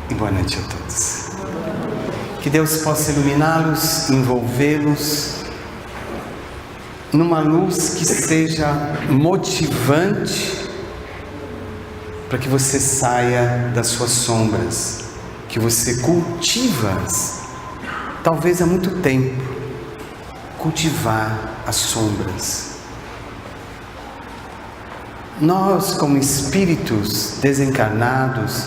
e boa noite a todos. Que Deus possa iluminá-los, envolvê-los numa luz que seja motivante para que você saia das suas sombras, que você cultiva-as, talvez há muito tempo, cultivar as sombras. Nós, como espíritos desencarnados,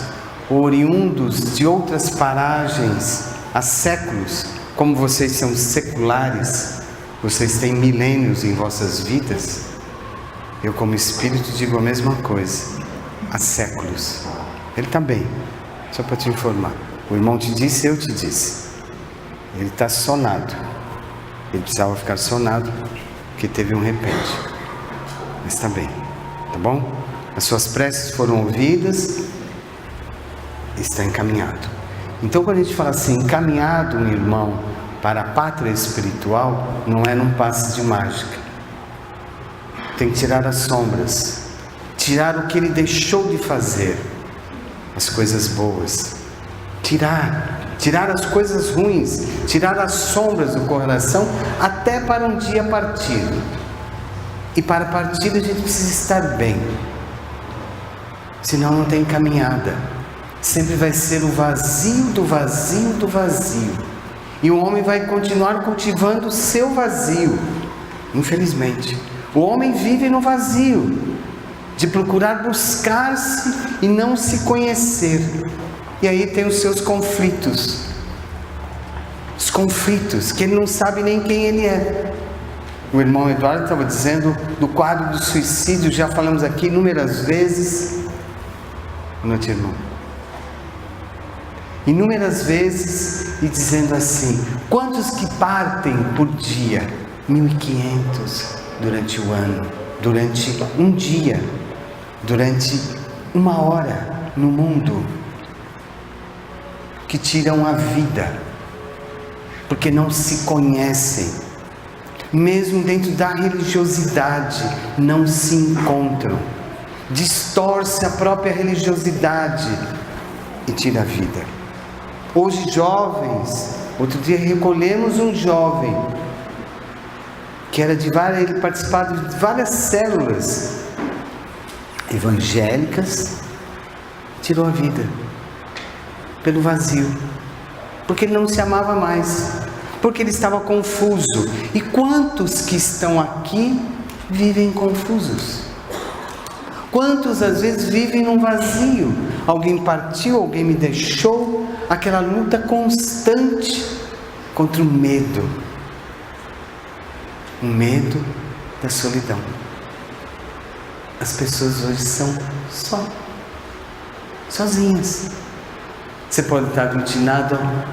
oriundos de outras paragens há séculos, como vocês são seculares, vocês têm milênios em vossas vidas, eu como espírito digo a mesma coisa, há séculos. Ele também, só para te informar, o irmão te disse, eu te disse, ele está sonado, ele precisava ficar sonado, porque teve um repente, mas está bem, tá bom? As suas preces foram ouvidas, está encaminhado. Então quando a gente fala assim, encaminhado um irmão para a pátria espiritual, não é num passe de mágica. Tem que tirar as sombras, tirar o que ele deixou de fazer, as coisas boas, tirar as coisas ruins, tirar as sombras do coração, até para um dia partir. E para partir a gente precisa estar bem, senão não tem caminhada. Sempre vai ser o vazio do vazio do vazio. E o homem vai continuar cultivando o seu vazio. Infelizmente, o homem vive no vazio, de procurar buscar-se e não se conhecer. E aí tem os seus conflitos. Os conflitos, que ele não sabe nem quem ele é. O irmão Eduardo estava dizendo do quadro do suicídio, já falamos aqui inúmeras vezes. Boa noite, irmão. Inúmeras vezes, e dizendo assim, quantos que partem por dia? 1.500 durante o ano, durante um dia, durante uma hora no mundo, que tiram a vida, porque não se conhecem, mesmo dentro da religiosidade, não se encontram, distorce a própria religiosidade e tira a vida. Hoje jovens, outro dia recolhemos um jovem, que era ele participava de várias células evangélicas, tirou a vida, pelo vazio, porque ele não se amava mais, porque ele estava confuso. E quantos que estão aqui vivem confusos? Quantos às vezes vivem num vazio? Alguém partiu, alguém me deixou, aquela luta constante contra o medo da solidão. As pessoas hoje são sozinhas. Você pode estar aglutinado a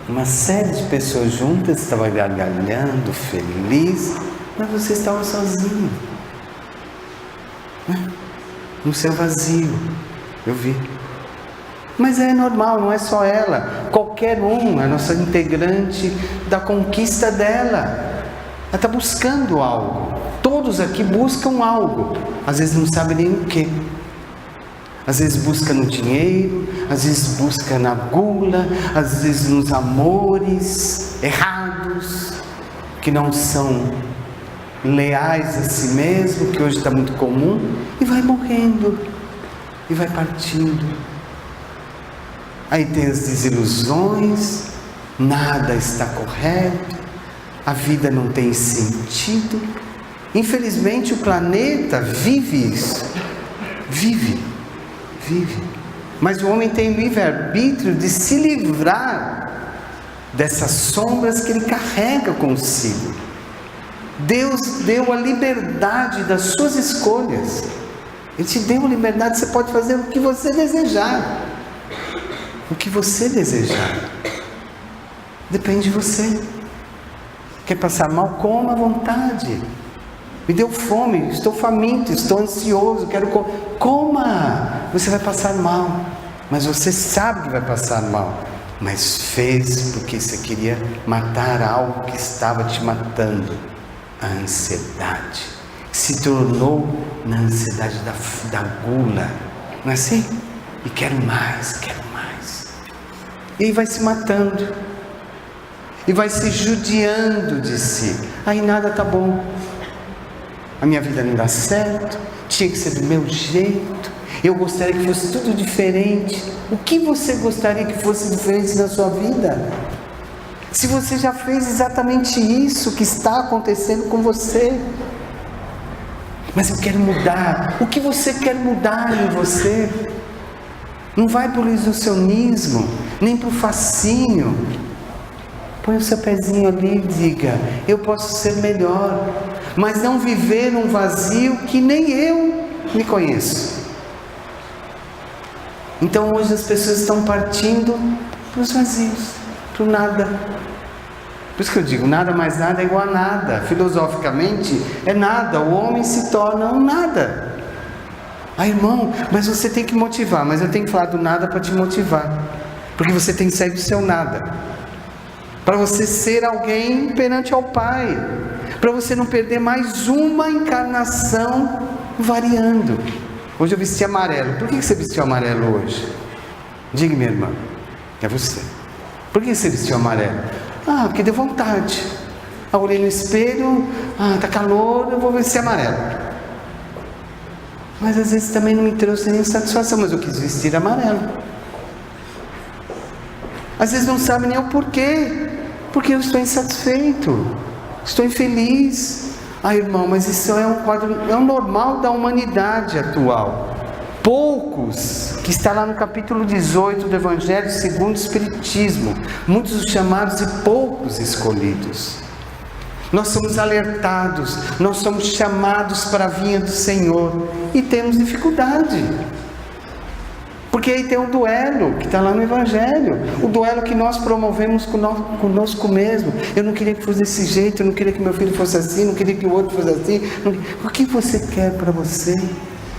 uma série de pessoas juntas, estava gargalhando, feliz, mas você estava sozinho, né? No seu vazio. Eu vi. Mas é normal, não é só ela. Qualquer um, a nossa integrante da conquista dela. Ela está buscando algo. Todos aqui buscam algo. Às vezes não sabe nem o que. Às vezes busca no dinheiro, às vezes busca na gula, às vezes nos amores errados, que não são leais a si mesmo, que hoje está muito comum, e vai morrendo, e vai partindo. Aí tem as desilusões, nada está correto, a vida não tem sentido. Infelizmente o planeta vive isso, vive. Mas o homem tem livre-arbítrio de se livrar dessas sombras que ele carrega consigo. Deus deu a liberdade das suas escolhas. Ele te deu a liberdade, você pode fazer o que você desejar. O que você desejar. Depende de você. Quer passar mal? Coma à vontade. Me deu fome, estou faminto, estou ansioso, quero comer. Coma! Você vai passar mal. Mas você sabe que vai passar mal. Mas fez porque você queria matar algo que estava te matando. A ansiedade. Se tornou na ansiedade da gula. Não é assim? E quero mais, quero mais. E vai se matando. E vai se judiando de si. Aí nada tá bom. A minha vida não dá certo. Tinha que ser do meu jeito. Eu gostaria que fosse tudo diferente. O que você gostaria que fosse diferente na sua vida? Se você já fez exatamente isso que está acontecendo com você. Mas eu quero mudar. O que você quer mudar em você? Não vai para o ilusionismo, nem para o fascínio. Põe o seu pezinho ali e diga: eu posso ser melhor. Mas não viver num vazio que nem eu me conheço. Então hoje as pessoas estão partindo para os vazios, para o nada. Por isso que eu digo, nada mais nada é igual a nada. Filosoficamente é nada, o homem se torna um nada. Ah, irmão, mas você tem que motivar. Mas eu tenho que falar do nada para te motivar, porque você tem que sair do seu nada, para você ser alguém perante ao Pai, para você não perder mais uma encarnação variando. Hoje eu vesti amarelo. Por que você vestiu amarelo hoje? Diga, minha irmã. É você. Por que você vestiu amarelo? Ah, porque deu vontade. Eu olhei no espelho, tá calor, eu vou vestir amarelo. Mas às vezes também não me trouxe nem satisfação, mas eu quis vestir amarelo. Às vezes não sabe nem o porquê, porque eu estou insatisfeito, estou infeliz. Ah, irmão, mas isso é um quadro, é o normal da humanidade atual. Poucos, que está lá no capítulo 18 do Evangelho segundo o Espiritismo, muitos os chamados e poucos escolhidos. Nós somos alertados, nós somos chamados para a vinha do Senhor e temos dificuldade. Porque aí tem um duelo que está lá no Evangelho, o duelo que nós promovemos conosco mesmo. Eu não queria que fosse desse jeito, eu não queria que meu filho fosse assim, não queria que o outro fosse assim. O que você quer para você?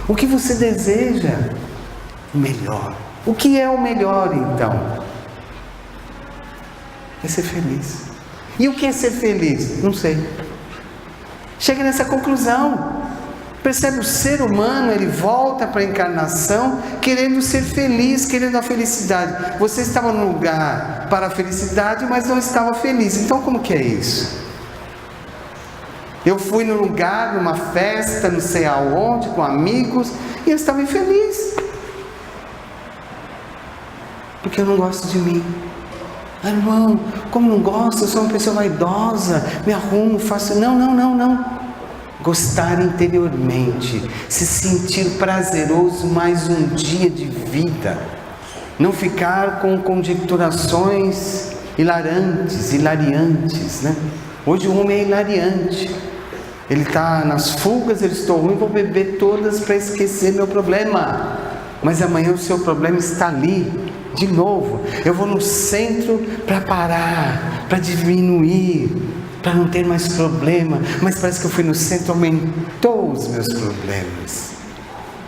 O que você deseja? O melhor. O que é o melhor então? É ser feliz. E o que é ser feliz? Não sei. Chega nessa conclusão. Percebe, o ser humano, ele volta para a encarnação querendo ser feliz, querendo a felicidade. Você estava no lugar para a felicidade, mas não estava feliz. Então como que é isso? Eu fui no lugar, numa festa, não sei aonde, com amigos, e eu estava infeliz. Porque eu não gosto de mim. Ah, irmão, como não gosto? Eu sou uma pessoa vaidosa, me arrumo, faço... Não. Gostar interiormente, se sentir prazeroso mais um dia de vida, não ficar com conjecturações hilariantes, né? Hoje o homem é hilariante, ele está nas fugas, ele estou ruim, vou beber todas para esquecer meu problema, mas amanhã o seu problema está ali, de novo, eu vou no centro para parar, para diminuir, para não ter mais problema, mas parece que eu fui no centro, aumentou os meus problemas,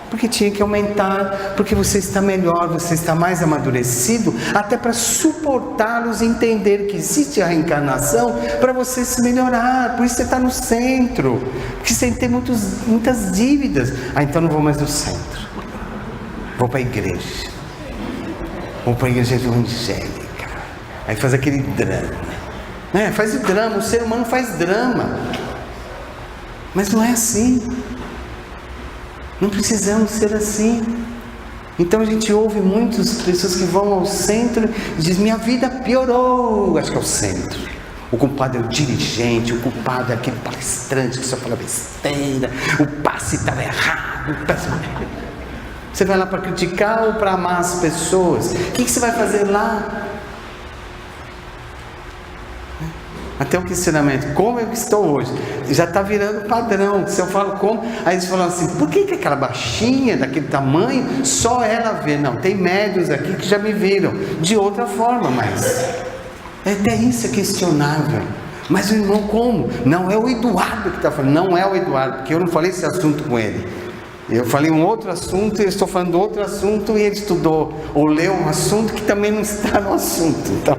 porque tinha que aumentar, porque você está melhor, você está mais amadurecido, até para suportá-los e entender que existe a reencarnação, para você se melhorar, por isso você está no centro, porque você tem muitas dívidas. Ah, então não vou mais no centro, vou para a igreja, vou para a igreja evangélica, aí faz aquele drama, faz o drama, o ser humano faz drama, mas não é assim, não precisamos ser assim. Então a gente ouve muitas pessoas que vão ao centro e dizem: minha vida piorou. Acho que é o centro, o culpado é o dirigente, o culpado é aquele palestrante que só fala besteira, o passe estava errado, Você vai lá para criticar ou para amar as pessoas? O que você vai fazer lá? Até o questionamento, como eu estou hoje? Já está virando padrão. Se eu falo como, aí eles falam assim: por que aquela baixinha, daquele tamanho, só ela vê? Não, tem médios aqui que já me viram de outra forma, mas até isso é questionável. Mas o irmão, como? Não é o Eduardo que está falando, não é o Eduardo, porque eu não falei esse assunto com ele. Eu falei um outro assunto, eu estou falando outro assunto, e ele estudou ou leu um assunto que também não está no assunto. Então,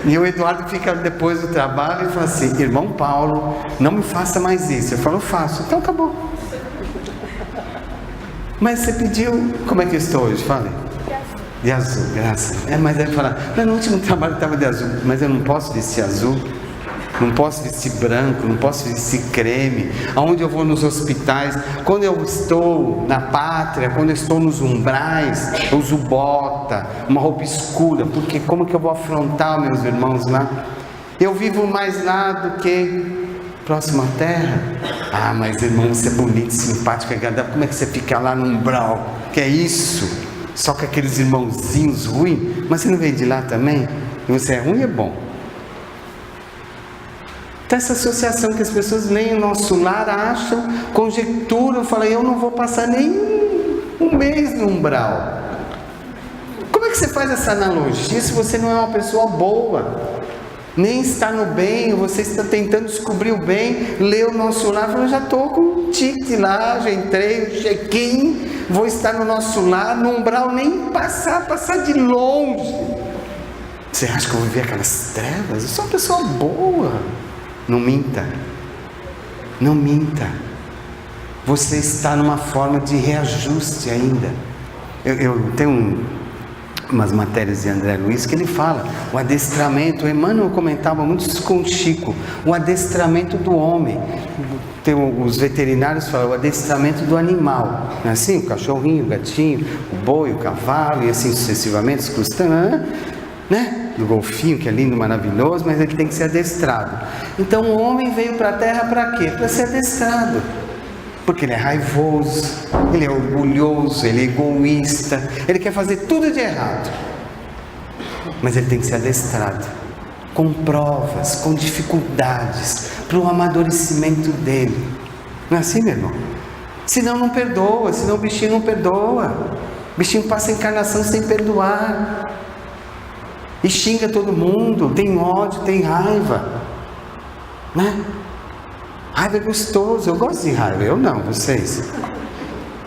e o Eduardo fica depois do trabalho e fala assim: irmão Paulo, não me faça mais isso. Eu falo: eu faço. Então acabou. Mas você pediu, como é que eu estou hoje? Fale. De azul, graças. Mas aí fala, no último trabalho estava de azul, mas eu não posso vestir azul, não posso vestir branco, não posso vestir creme. Aonde eu vou nos hospitais, quando eu estou na pátria, quando eu estou nos umbrais, eu uso bota, uma roupa escura, porque como que eu vou afrontar meus irmãos lá? Eu vivo mais lá do que próximo à terra. Mas irmão, você é bonito, simpático, agradável, como é que você fica lá no umbral? Que é isso? Só com aqueles irmãozinhos ruins, mas você não veio de lá também? E você é ruim e é bom. Então essa associação que as pessoas leem o nosso lar, acham, conjecturam, falam, eu não vou passar nem um mês no umbral. Como é que você faz essa analogia se você não é uma pessoa boa? Nem está no bem, você está tentando descobrir o bem, lê o nosso lar, fala, já estou com um ticket lá, já entrei, check-in, vou estar no nosso lar, no umbral, nem passar de longe. Você acha que eu vou viver aquelas trevas? Eu sou uma pessoa boa. Não minta, não minta. Você está numa forma de reajuste ainda. Eu tenho umas matérias de André Luiz que ele fala, o adestramento, o Emmanuel comentava muito isso com o Chico, o adestramento do homem. Os veterinários falam o adestramento do animal, não é assim? O cachorrinho, o gatinho, o boi, o cavalo e assim sucessivamente, os crustâneos, né? Do golfinho, que é lindo, maravilhoso, mas ele tem que ser adestrado. Então o homem veio para a terra para quê? Para ser adestrado. Porque ele é raivoso, ele é orgulhoso, ele é egoísta, ele quer fazer tudo de errado. Mas ele tem que ser adestrado, com provas, com dificuldades, para o amadurecimento dele. Não é assim, meu irmão? Senão não perdoa, senão o bichinho não perdoa. O bichinho passa a encarnação sem perdoar. E xinga todo mundo, tem ódio, tem raiva. Né? Raiva é gostoso, eu gosto de raiva, eu não, vocês.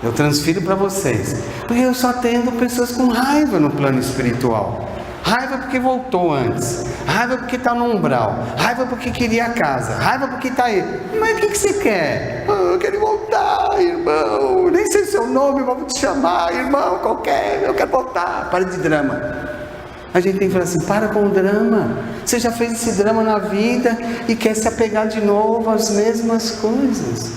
Eu transfiro para vocês. Porque eu só atendo pessoas com raiva no plano espiritual. Raiva porque voltou antes. Raiva porque está no umbral. Raiva porque queria a casa. Raiva porque está aí. Mas o que você quer? Eu quero voltar, irmão. Nem sei o seu nome, vou te chamar, irmão, qualquer. Eu quero voltar. Para de drama. A gente tem que falar assim, para com o drama. Você já fez esse drama na vida e quer se apegar de novo às mesmas coisas.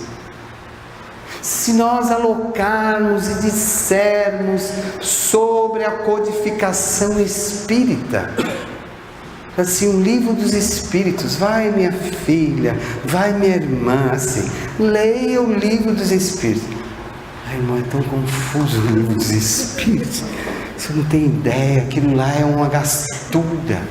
Se nós alocarmos e dissermos sobre a codificação espírita, assim, um livro dos espíritos, vai minha filha, vai minha irmã, assim, leia o livro dos espíritos. Ai, irmão, é tão confuso o livro dos espíritos. Você não tem ideia, aquilo lá é uma gastura.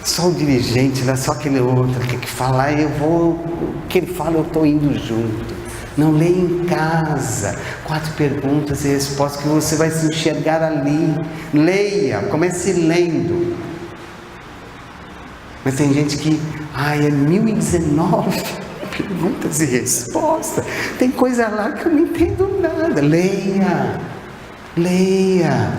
Só o dirigente lá, só aquele outro que fala, eu vou, o que ele fala eu estou indo junto. Não, leia em casa, 4 perguntas e respostas que você vai se enxergar ali. Leia, comece lendo. Mas tem gente que, é 1019 perguntas e respostas. Tem coisa lá que eu não entendo nada. Leia,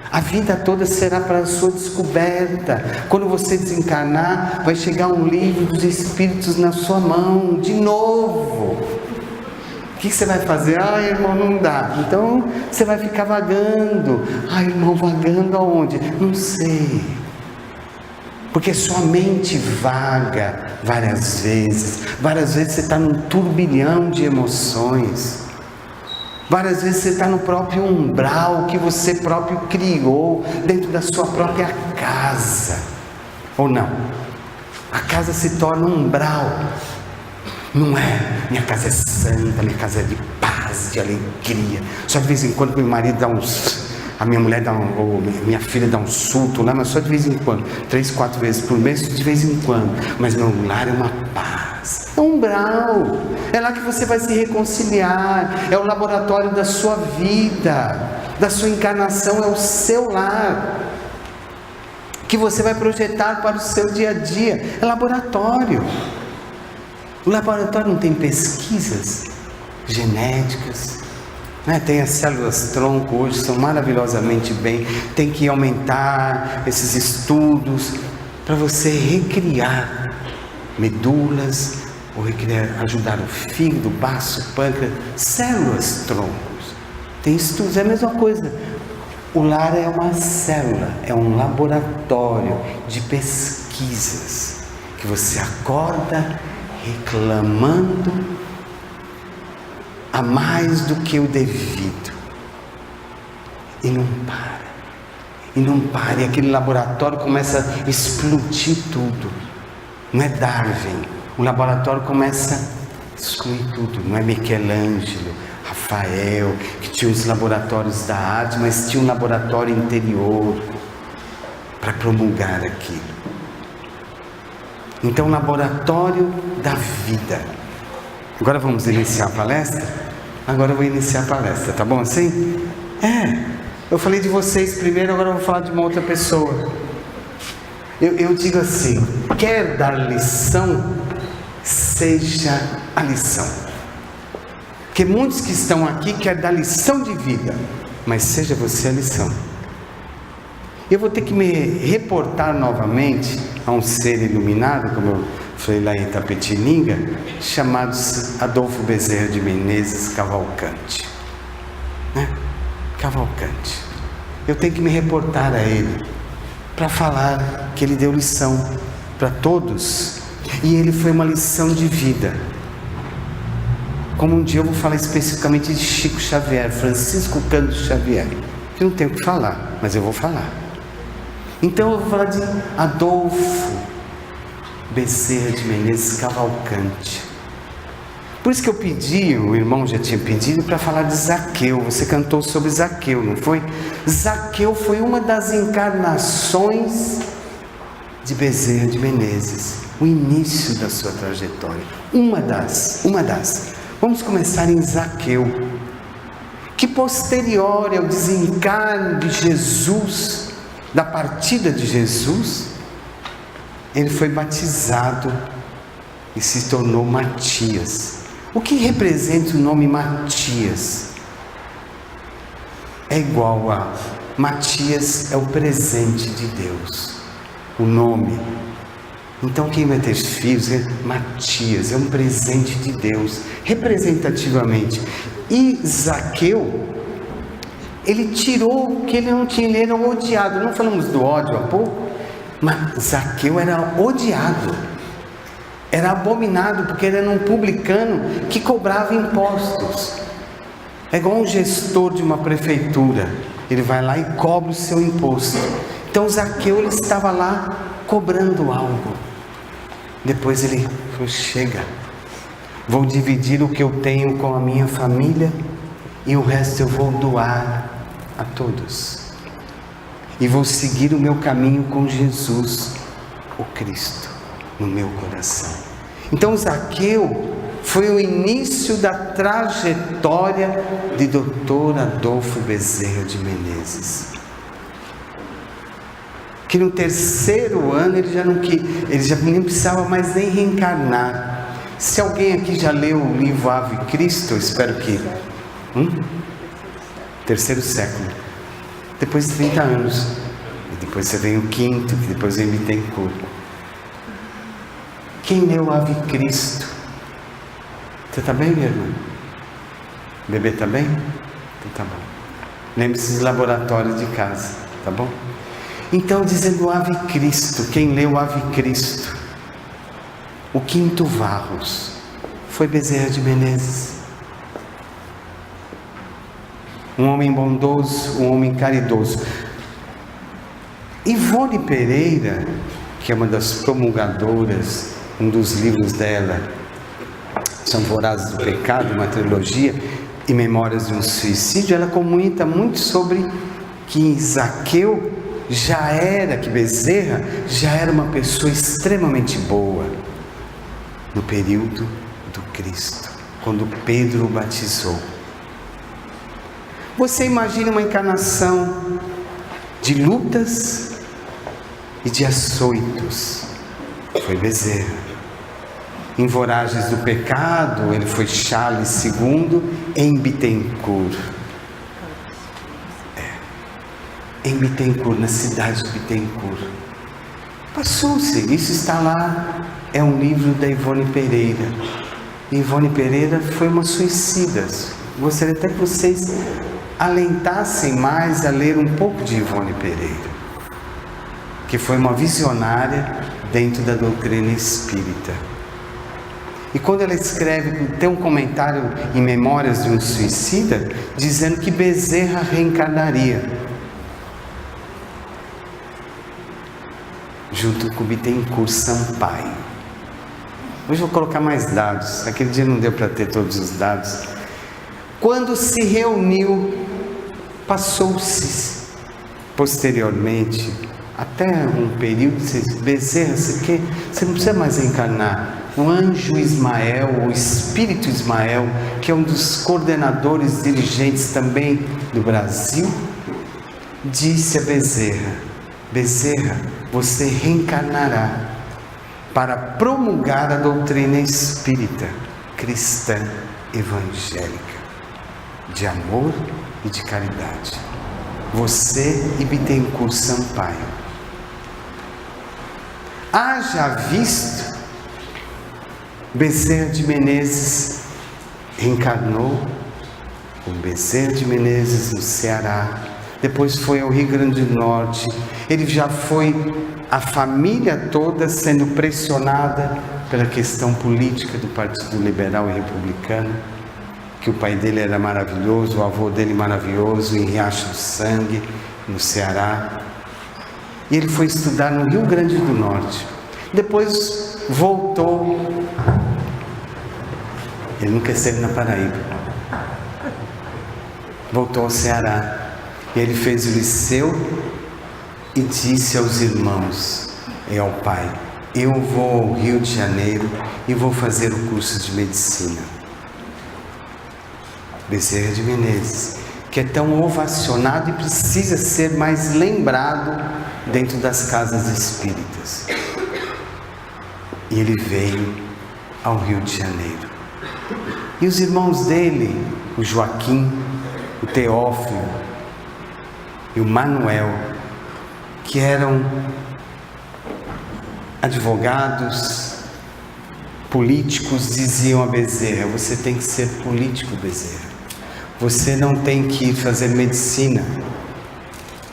a vida toda será para a sua descoberta. Quando você desencarnar, vai chegar um livro dos Espíritos na sua mão, de novo. O que você vai fazer? Irmão, não dá. Então, você vai ficar vagando. Irmão, vagando aonde? Não sei. Porque sua mente vaga várias vezes. Várias vezes você está num turbilhão de emoções. Várias vezes você está no próprio umbral que você próprio criou, dentro da sua própria casa. Ou não? A casa se torna um umbral. Não é? Minha casa é santa, minha casa é de paz, de alegria. Só de vez em quando meu marido dá a minha mulher ou minha filha dá um surto lá, mas só de vez em quando. 3, 4 vezes por mês, de vez em quando. Mas meu lar é uma paz. É um umbral. É lá que você vai se reconciliar. É o laboratório da sua vida, da sua encarnação, é o seu lar, que você vai projetar para o seu dia a dia. É laboratório. O laboratório não tem pesquisas genéticas, né? Tem as células tronco hoje, são maravilhosamente bem. Tem que aumentar esses estudos para você recriar medulas, ou recriar, ajudar o fígado, o baço, o pâncreas, células troncos. Tem estudos, é a mesma coisa. O lar é uma célula, é um laboratório de pesquisas, que você acorda reclamando a mais do que o devido, e não para, e aquele laboratório começa a explodir tudo. Não é Darwin, o laboratório começa a excluir tudo. Não é Michelangelo, Rafael, que tinha os laboratórios da arte, mas tinha um laboratório interior para promulgar aquilo. Então, laboratório da vida. Agora vamos iniciar a palestra? Agora eu vou iniciar a palestra, tá bom assim? Eu falei de vocês primeiro, agora eu vou falar de uma outra pessoa. Eu digo assim: quer dar lição, seja a lição. Porque muitos que estão aqui querem dar lição de vida, mas seja você a lição. Eu vou ter que me reportar novamente a um ser iluminado, como eu falei lá em Itapetininga, chamado Adolfo Bezerra de Menezes Cavalcante. Cavalcante. Eu tenho que me reportar a ele, para falar que ele deu lição para todos, e ele foi uma lição de vida. Como um dia eu vou falar especificamente de Chico Xavier, Francisco Cândido Xavier, que não tenho o que falar, mas eu vou falar. Então eu vou falar de Adolfo Bezerra de Menezes Cavalcante. Por isso que eu pedi, o irmão já tinha pedido para falar de Zaqueu. Você cantou sobre Zaqueu, não foi? Zaqueu foi uma das encarnações de Bezerra de Menezes, o início da sua trajetória. Uma das. Vamos começar em Zaqueu, que posterior ao desencarne de Jesus, da partida de Jesus, ele foi batizado e se tornou Matias. O que representa o nome Matias? É igual a Matias é o presente de Deus, o nome. Então quem vai ter filhos é Matias, é um presente de Deus, representativamente. E Zaqueu, ele tirou o que ele não tinha, ele era odiado. Não falamos do ódio há pouco? Mas Zaqueu era odiado, era abominado, porque ele era um publicano que cobrava impostos. É igual um gestor de uma prefeitura, ele vai lá e cobra o seu imposto. Então Zaqueu, ele estava lá cobrando algo. Depois ele falou: chega, vou dividir o que eu tenho com a minha família, e o resto eu vou doar a todos, e vou seguir o meu caminho com Jesus, o Cristo, no meu coração. Então Zaqueu foi o início da trajetória de Dr. Adolfo Bezerra de Menezes, que no terceiro ano ele já nem precisava mais nem reencarnar. Se alguém aqui já leu o livro Ave Cristo, eu espero que terceiro século, depois de 30 anos, e depois você vem o quinto, que depois vem Bittencourt. Quem leu Ave Cristo? Você está bem, minha irmã? O bebê está bem? Então tá bom. Lembre-se dos laboratórios de casa, tá bom? Então, dizendo Ave Cristo, quem leu Ave Cristo, o quinto Varros, foi Bezerra de Menezes. Um homem bondoso, um homem caridoso. Ivone Pereira, que é uma das promulgadoras, um dos livros dela, São Vorazes do Pecado, uma trilogia, e Memórias de um Suicídio, ela comenta muito sobre que Zaqueu que Bezerra já era uma pessoa extremamente boa no período do Cristo, quando Pedro o batizou. Você imagina uma encarnação de lutas e de açoitos? Foi Bezerra. Em Voragens do Pecado, ele foi Charles II em Bittencourt. Em Bittencourt, na cidade de Bittencourt. Passou-se, isso está lá, é um livro da Ivone Pereira. Ivone Pereira foi uma suicida. Gostaria até que vocês alentassem mais a ler um pouco de Ivone Pereira, que foi uma visionária dentro da doutrina espírita. E quando ela escreve, tem um comentário em Memórias de um Suicida, dizendo que Bezerra reencarnaria, junto com Bittencourt Sampaio. Hoje eu vou colocar mais dados, aquele dia não deu para ter todos os dados. Quando se reuniu, passou-se posteriormente, até um período, Bezerra, você não precisa mais reencarnar. O anjo Ismael, o espírito Ismael, que é um dos coordenadores dirigentes também do Brasil, disse a Bezerra: Bezerra, você reencarnará para promulgar a doutrina espírita, cristã, evangélica, de amor e de caridade. Você e Bittencourt Sampaio. Haja visto, Bezerra de Menezes reencarnou com Bezerra de Menezes no Ceará, depois foi ao Rio Grande do Norte. Ele já foi, a família toda sendo pressionada pela questão política do Partido Liberal e Republicano, que o pai dele era maravilhoso, o avô dele maravilhoso, em Riacho do Sangue, no Ceará. E ele foi estudar no Rio Grande do Norte. Depois voltou. Ele nunca esteve na Paraíba. Voltou ao Ceará. E ele fez o liceu e disse aos irmãos e ao pai: eu vou ao Rio de Janeiro e vou fazer o curso de medicina. Bezerra de Menezes, que é tão ovacionado e precisa ser mais lembrado dentro das casas espíritas. E ele veio ao Rio de Janeiro. E os irmãos dele, o Joaquim, o Teófilo e o Manuel, que eram advogados, políticos, diziam a Bezerra: você tem que ser político, Bezerra. Você não tem que ir fazer medicina.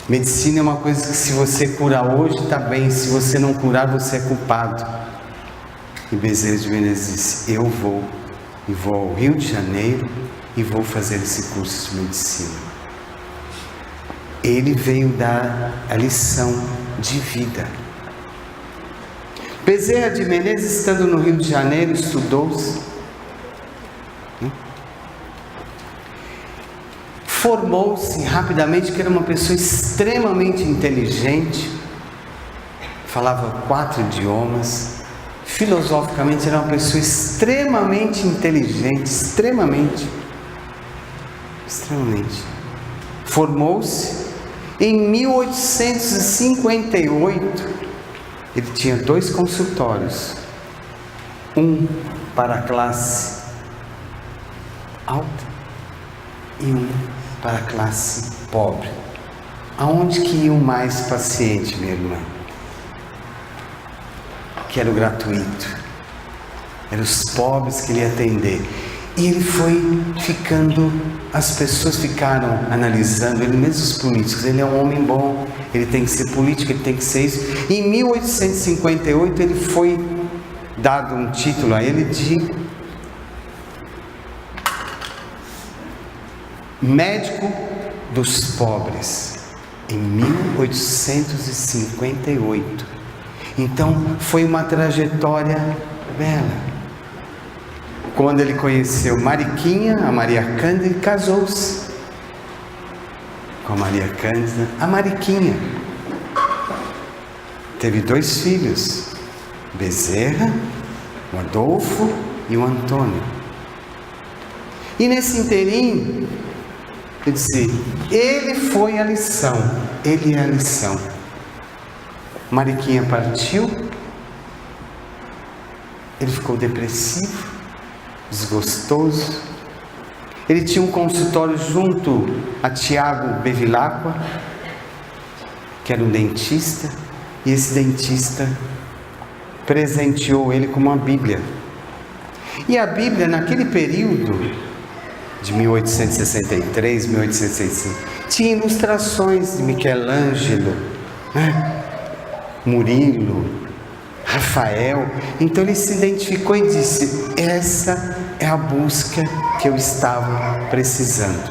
Medicina é uma coisa que, se você curar hoje, está bem. Se você não curar, você é culpado. E Bezerra de Menezes disse: eu vou, e vou ao Rio de Janeiro e vou fazer esse curso de medicina. Ele veio dar a lição de vida. Bezerra de Menezes, estando no Rio de Janeiro, estudou-se, formou-se rapidamente, que era uma pessoa extremamente inteligente, falava 4 idiomas, filosoficamente era uma pessoa extremamente inteligente, extremamente. Formou-se em 1858. Ele tinha 2 consultórios, um para a classe alta e um para a classe pobre. Aonde que iam mais pacientes, minha irmã? Que era o gratuito. Eram os pobres que ele ia atender. E ele foi ficando, as pessoas ficaram analisando, ele mesmo os políticos: ele é um homem bom, ele tem que ser político, ele tem que ser isso. E em 1858 ele foi dado um título a ele de médico dos pobres, em 1858. Então foi uma trajetória bela. Quando ele conheceu Mariquinha, a Maria Cândida, ele casou-se com a Maria Cândida, a Mariquinha. Teve 2 filhos, Bezerra, o Adolfo e o Antônio. E nesse inteirinho, eu disse, ele foi a lição, ele é a lição. Mariquinha partiu, ele ficou depressivo, desgostoso. Ele tinha um consultório junto a Tiago Bevilacqua, que era um dentista, e esse dentista presenteou ele com uma Bíblia. E a Bíblia, naquele período, de 1863, 1865. Tinha ilustrações de Michelangelo, né? Murilo, Rafael. Então ele se identificou e disse: essa é a busca que eu estava precisando.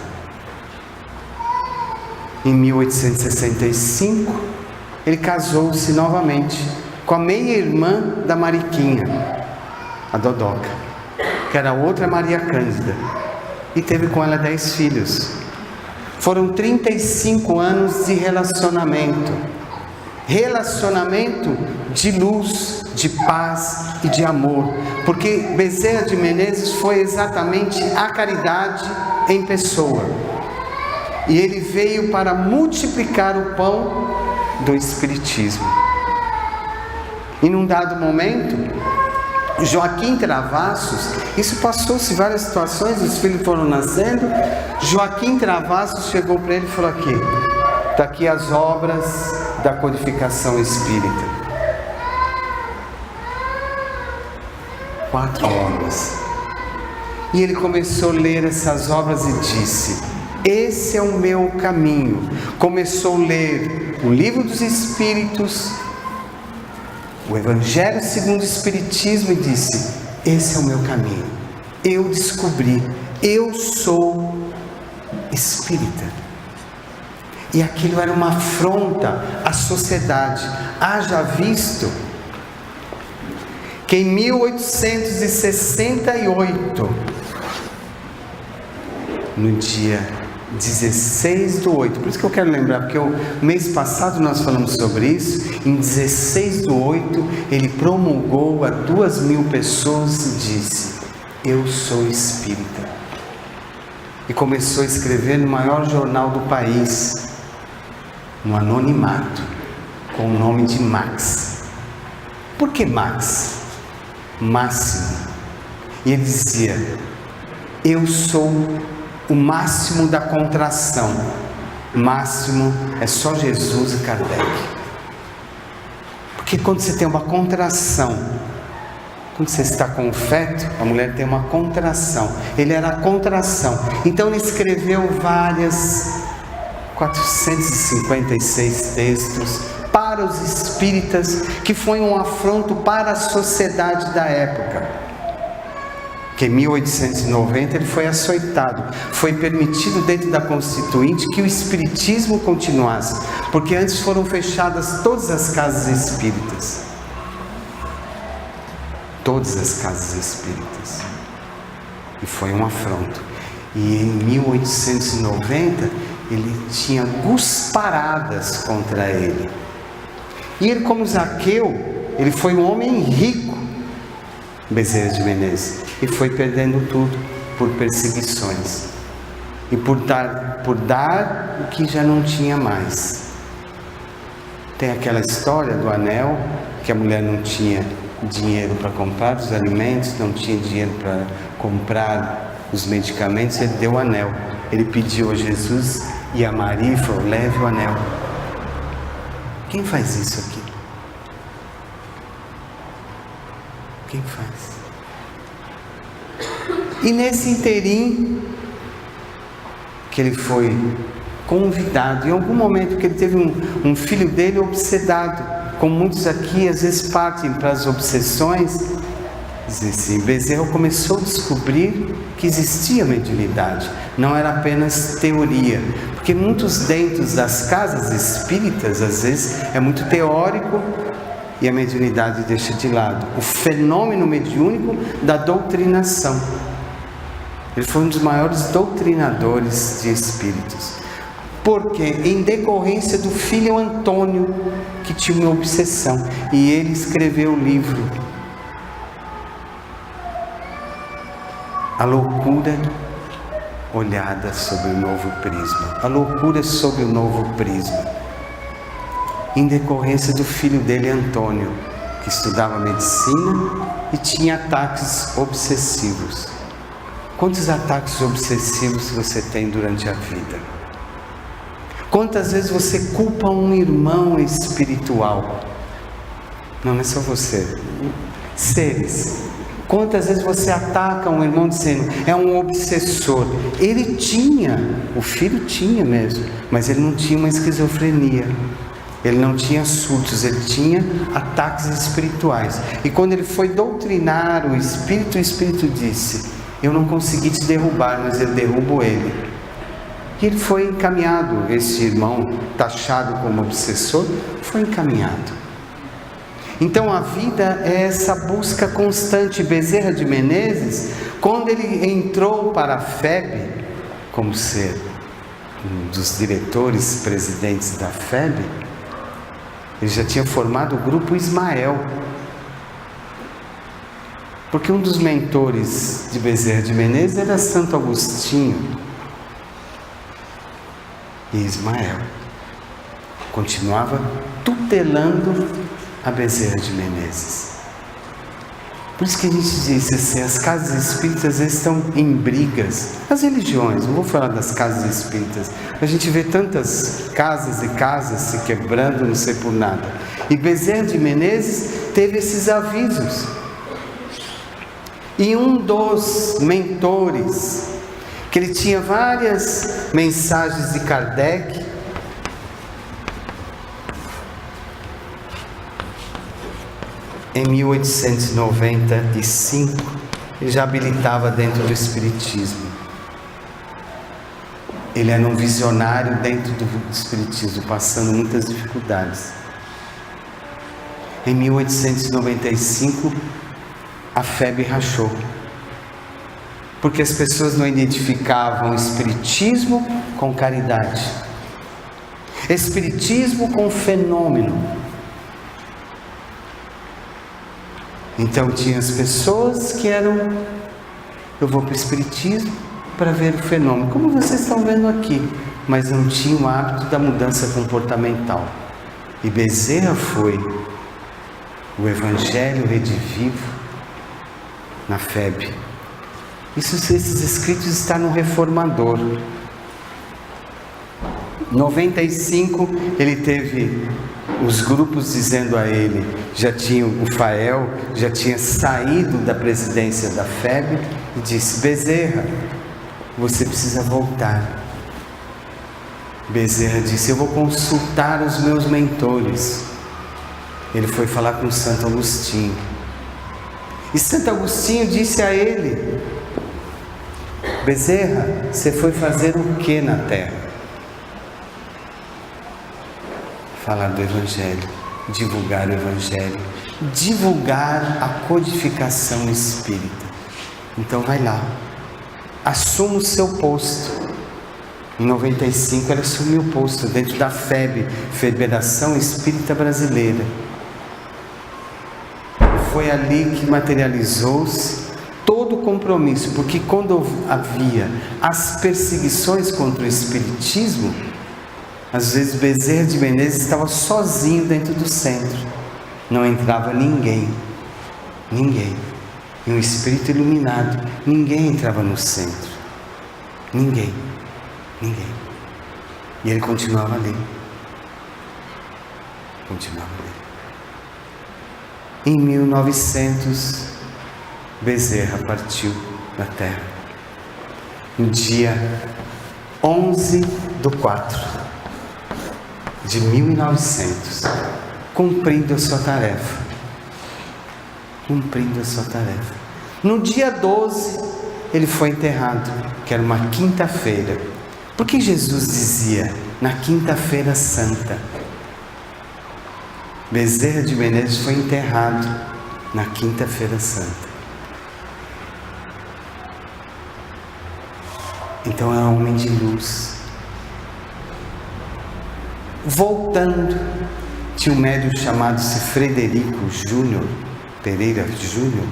Em 1865, ele casou-se novamente com a meia-irmã da Mariquinha, a Dodoca, que era outra Maria Cândida, e teve com ela 10 filhos. Foram 35 anos de relacionamento de luz, de paz e de amor, porque Bezerra de Menezes foi exatamente a caridade em pessoa, e ele veio para multiplicar o pão do Espiritismo. E num dado momento, Joaquim Travassos, isso passou-se várias situações, os filhos foram nascendo. Joaquim Travassos chegou para ele e falou: aqui, está aqui as obras da codificação espírita. 4 obras. E ele começou a ler essas obras e disse: esse é o meu caminho. Começou a ler o Livro dos Espíritos, o Evangelho segundo o Espiritismo, e disse: esse é o meu caminho. Eu descobri, eu sou espírita. E aquilo era uma afronta à sociedade. Haja visto que em 1868, no dia 16/8, por isso que eu quero lembrar, porque o mês passado nós falamos sobre isso. Em 16/8 ele promulgou a 2.000 pessoas e disse: eu sou espírita. E começou a escrever no maior jornal do país, no anonimato, com o nome de Max. Por que Max? Máximo. E ele dizia: eu sou o máximo da contração. Máximo é só Jesus e Kardec. Porque quando você tem uma contração, quando você está com o feto, a mulher tem uma contração. Ele era a contração. Então ele escreveu 456 textos para os espíritas, que foi um afronto para a sociedade da época. Que em 1890 ele foi açoitado. Foi permitido dentro da Constituinte que o espiritismo continuasse, porque antes foram fechadas todas as casas espíritas. Todas as casas espíritas. E foi um afronto. E em 1890 ele tinha gusparadas contra ele. E ele, como Zaqueu, ele foi um homem rico, Bezerra de Menezes, e foi perdendo tudo por perseguições e por dar o que já não tinha mais. Tem aquela história do anel, que a mulher não tinha dinheiro para comprar os alimentos, não tinha dinheiro para comprar os medicamentos. Ele deu o anel. Ele pediu a Jesus e a Maria e falou: leve o anel. Quem faz isso aqui? Quem faz? E nesse interim que ele foi convidado, em algum momento que ele teve um filho dele obsedado, como muitos aqui às vezes partem para as obsessões, diz assim, Bezerra começou a descobrir que existia mediunidade, não era apenas teoria, porque muitos dentro das casas espíritas às vezes é muito teórico e a mediunidade deixa de lado o fenômeno mediúnico da doutrinação. Ele foi um dos maiores doutrinadores de espíritos, porque em decorrência do filho Antônio, que tinha uma obsessão, e ele escreveu o livro A Loucura Olhada sob o Novo Prisma. A loucura sob o novo prisma. Em decorrência do filho dele, Antônio, que estudava medicina e tinha ataques obsessivos. Quantos ataques obsessivos você tem durante a vida? Quantas vezes você culpa um irmão espiritual? Não é só você. Seres. Quantas vezes você ataca um irmão dizendo, é um obsessor. Ele tinha, o filho tinha mesmo, mas ele não tinha uma esquizofrenia. Ele não tinha surtos, ele tinha ataques espirituais. E quando ele foi doutrinar o Espírito disse, eu não consegui te derrubar, mas eu derrubo ele. E ele foi encaminhado, esse irmão taxado como obsessor, foi encaminhado. Então a vida é essa busca constante. Bezerra de Menezes, quando ele entrou para a FEB, como ser um dos diretores, presidentes da FEB, ele já tinha formado o grupo Ismael. Porque um dos mentores de Bezerra de Menezes era Santo Agostinho. E Ismael continuava tutelando a Bezerra de Menezes. Por isso que a gente diz assim, as casas espíritas às vezes estão em brigas. As religiões, não vou falar das casas espíritas. A gente vê tantas casas e casas se quebrando, não sei por nada. E Bezerra de Menezes teve esses avisos. E um dos mentores, que ele tinha várias mensagens de Kardec, em 1895, ele já habilitava dentro do Espiritismo. Ele era um visionário dentro do Espiritismo, passando muitas dificuldades. Em 1895, a FEB rachou, porque as pessoas não identificavam Espiritismo com caridade, Espiritismo com fenômeno. Então tinha as pessoas que eram, eu vou para o Espiritismo para ver o fenômeno, como vocês estão vendo aqui, mas não tinha o hábito da mudança comportamental. E Bezerra foi o Evangelho redivivo na FEB. Esses escritos estão no Reformador. Em 95 ele teve os grupos dizendo a ele, já tinha o Fael, já tinha saído da presidência da FEB, e disse, Bezerra, você precisa voltar. Bezerra disse, eu vou consultar os meus mentores. Ele foi falar com Santo Agostinho. E Santo Agostinho disse a ele, Bezerra, você foi fazer o que na Terra? Falar do Evangelho, divulgar o Evangelho, divulgar a codificação espírita. Então vai lá, assuma o seu posto. Em 95 ele assumiu o posto dentro da FEB, Federação Espírita Brasileira. Foi ali que materializou-se todo o compromisso, porque quando havia as perseguições contra o Espiritismo, às vezes Bezerra de Menezes estava sozinho dentro do centro, não entrava ninguém, e um espírito iluminado, ninguém entrava no centro, ninguém, e ele continuava ali, Em 1900, Bezerra partiu da Terra, no dia 11/4 de 1900, cumprindo a sua tarefa. No dia 12, ele foi enterrado, que era uma quinta-feira. Por que Jesus dizia, na quinta-feira santa? Bezerra de Menezes foi enterrado na quinta-feira santa. Então é um homem de luz. Voltando, tinha um médium chamado-se Frederico Pereira Júnior,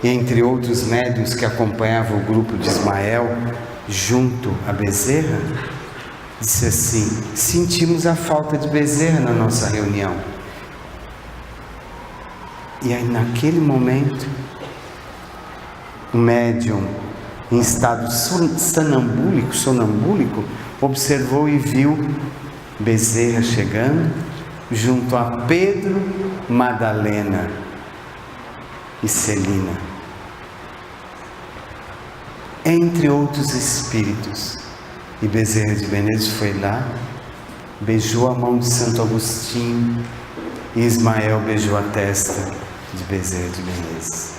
e entre outros médiuns que acompanhavam o grupo de Ismael, junto a Bezerra, disse assim, sentimos a falta de Bezerra na nossa reunião. E aí naquele momento, o médium em estado sonambúlico, observou e viu Bezerra chegando junto a Pedro, Madalena e Celina. entre outros espíritos. E Bezerra de Menezes foi lá, beijou a mão de Santo Agostinho, e Ismael beijou a testa de Bezerra de Menezes.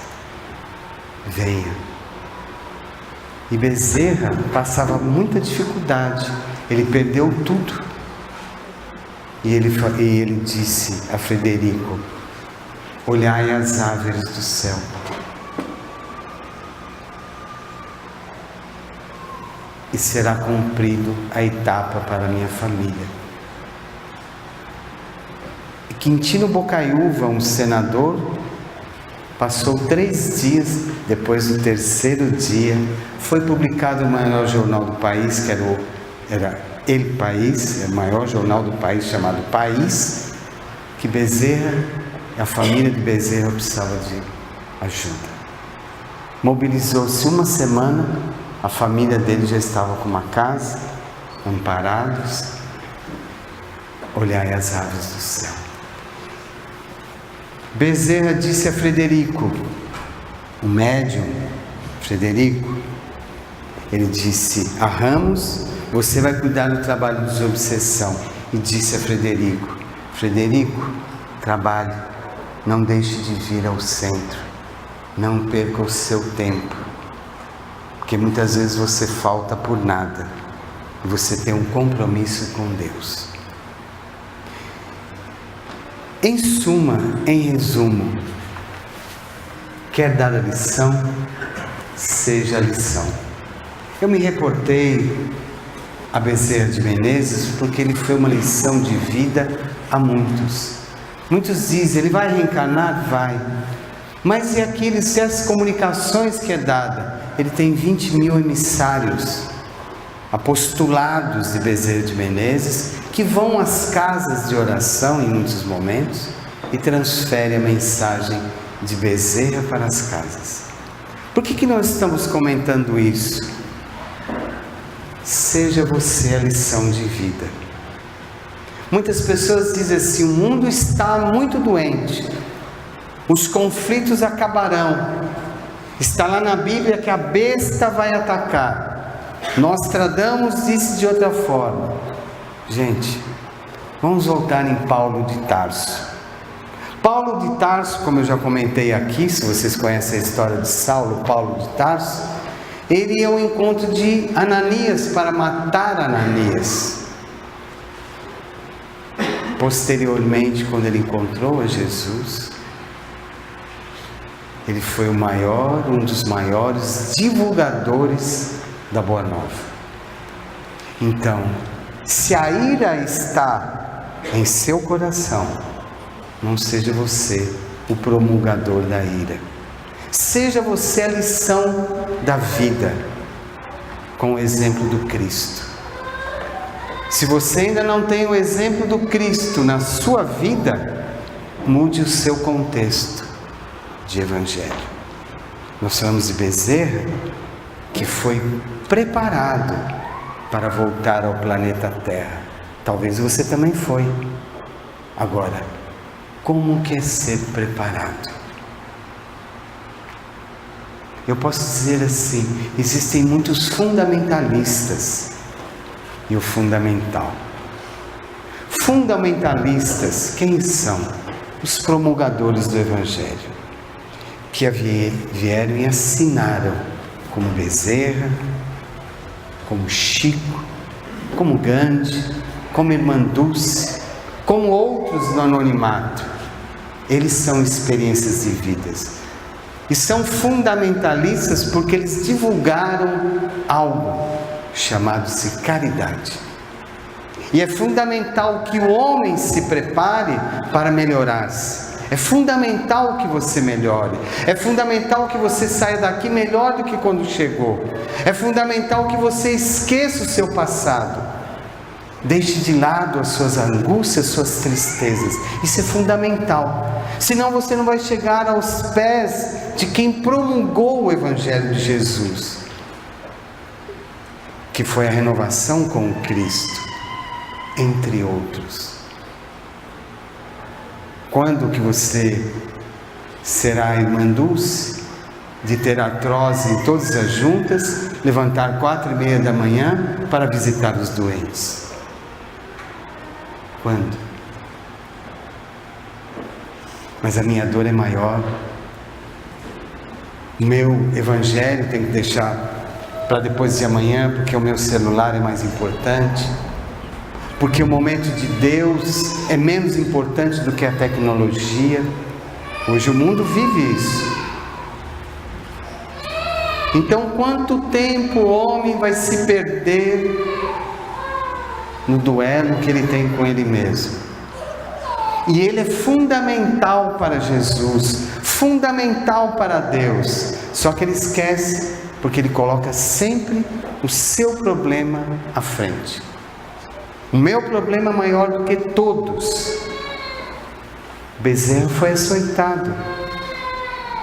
Venha. E Bezerra passava muita dificuldade, ele perdeu tudo. E ele disse a Frederico: olhai as aves do céu. E será cumprido a etapa para a minha família. E Quintino Bocaiúva, um senador, passou 3 dias, depois do 3º dia, foi publicado no maior jornal do país, que era El País, o maior jornal do país, chamado País, que Bezerra, a família de Bezerra precisava de ajuda. Mobilizou-se uma semana, a família dele já estava com uma casa, amparados. Olhai as aves do céu. Bezerra disse a Frederico, o médium Frederico, ele disse: a Ramos, você vai cuidar do trabalho de obsessão. E disse a Frederico: Frederico, trabalhe, não deixe de vir ao centro, não perca o seu tempo, porque muitas vezes você falta por nada, e você tem um compromisso com Deus. Em suma, em resumo, quer dar a lição? Seja a lição. Eu me reportei a Bezerra de Menezes porque ele foi uma lição de vida a muitos. Muitos dizem: ele vai reencarnar? Vai. Mas e aqueles, as comunicações que é dada? Ele tem 20.000 emissários, apostolados de Bezerra de Menezes, que vão às casas de oração em muitos momentos e transferem a mensagem de Bezerra para as casas. Por que nós estamos comentando isso? Seja você a lição de vida. Muitas pessoas dizem assim: o mundo está muito doente, os conflitos acabarão, está lá na Bíblia que a besta vai atacar. Nostradamus disse de outra forma. Gente, vamos voltar em Paulo de Tarso. Paulo de Tarso, como eu já comentei aqui, se vocês conhecem a história de Saulo, Paulo de Tarso, ele ia ao encontro de Ananias para matar Ananias. Posteriormente, quando ele encontrou a Jesus, ele foi um dos maiores divulgadores da Boa Nova. Então, se a ira está em seu coração, não seja você o promulgador da ira. Seja você a lição da vida, com o exemplo do Cristo. Se você ainda não tem o exemplo do Cristo na sua vida, mude o seu contexto de evangelho. Nós falamos de Bezerra, que foi preparado para voltar ao planeta Terra. Talvez você também foi. Agora, como que é ser preparado? Eu posso dizer assim: existem muitos fundamentalistas. E o fundamental. Fundamentalistas, quem são? Os promulgadores do Evangelho, que vieram e assinaram, como Bezerra, como Chico, como Gandhi, como Irmã Dulce, como outros no anonimato. Eles são experiências de vidas. E são fundamentalistas porque eles divulgaram algo chamado-se caridade. E é fundamental que o homem se prepare para melhorar-se. É fundamental que você melhore. É fundamental que você saia daqui melhor do que quando chegou. É fundamental que você esqueça o seu passado. Deixe de lado as suas angústias, suas tristezas. Isso é fundamental. Senão você não vai chegar aos pés de quem promulgou o Evangelho de Jesus, que foi a renovação com o Cristo, entre outros. Quando que você será irmã Dulce? de ter artrose em todas as juntas, levantar 4:30 da manhã para visitar os doentes. Quando? Mas a minha dor é maior. O meu evangelho tem que deixar para depois de amanhã, porque o meu celular é mais importante, porque o momento de Deus é menos importante do que a tecnologia. Hoje o mundo vive isso. Então, quanto tempo o homem vai se perder no duelo que ele tem com ele mesmo? E ele é fundamental para Jesus, fundamental para Deus. Só que ele esquece, porque ele coloca sempre o seu problema à frente. O meu problema é maior do que todos. Bezerra foi açoitado.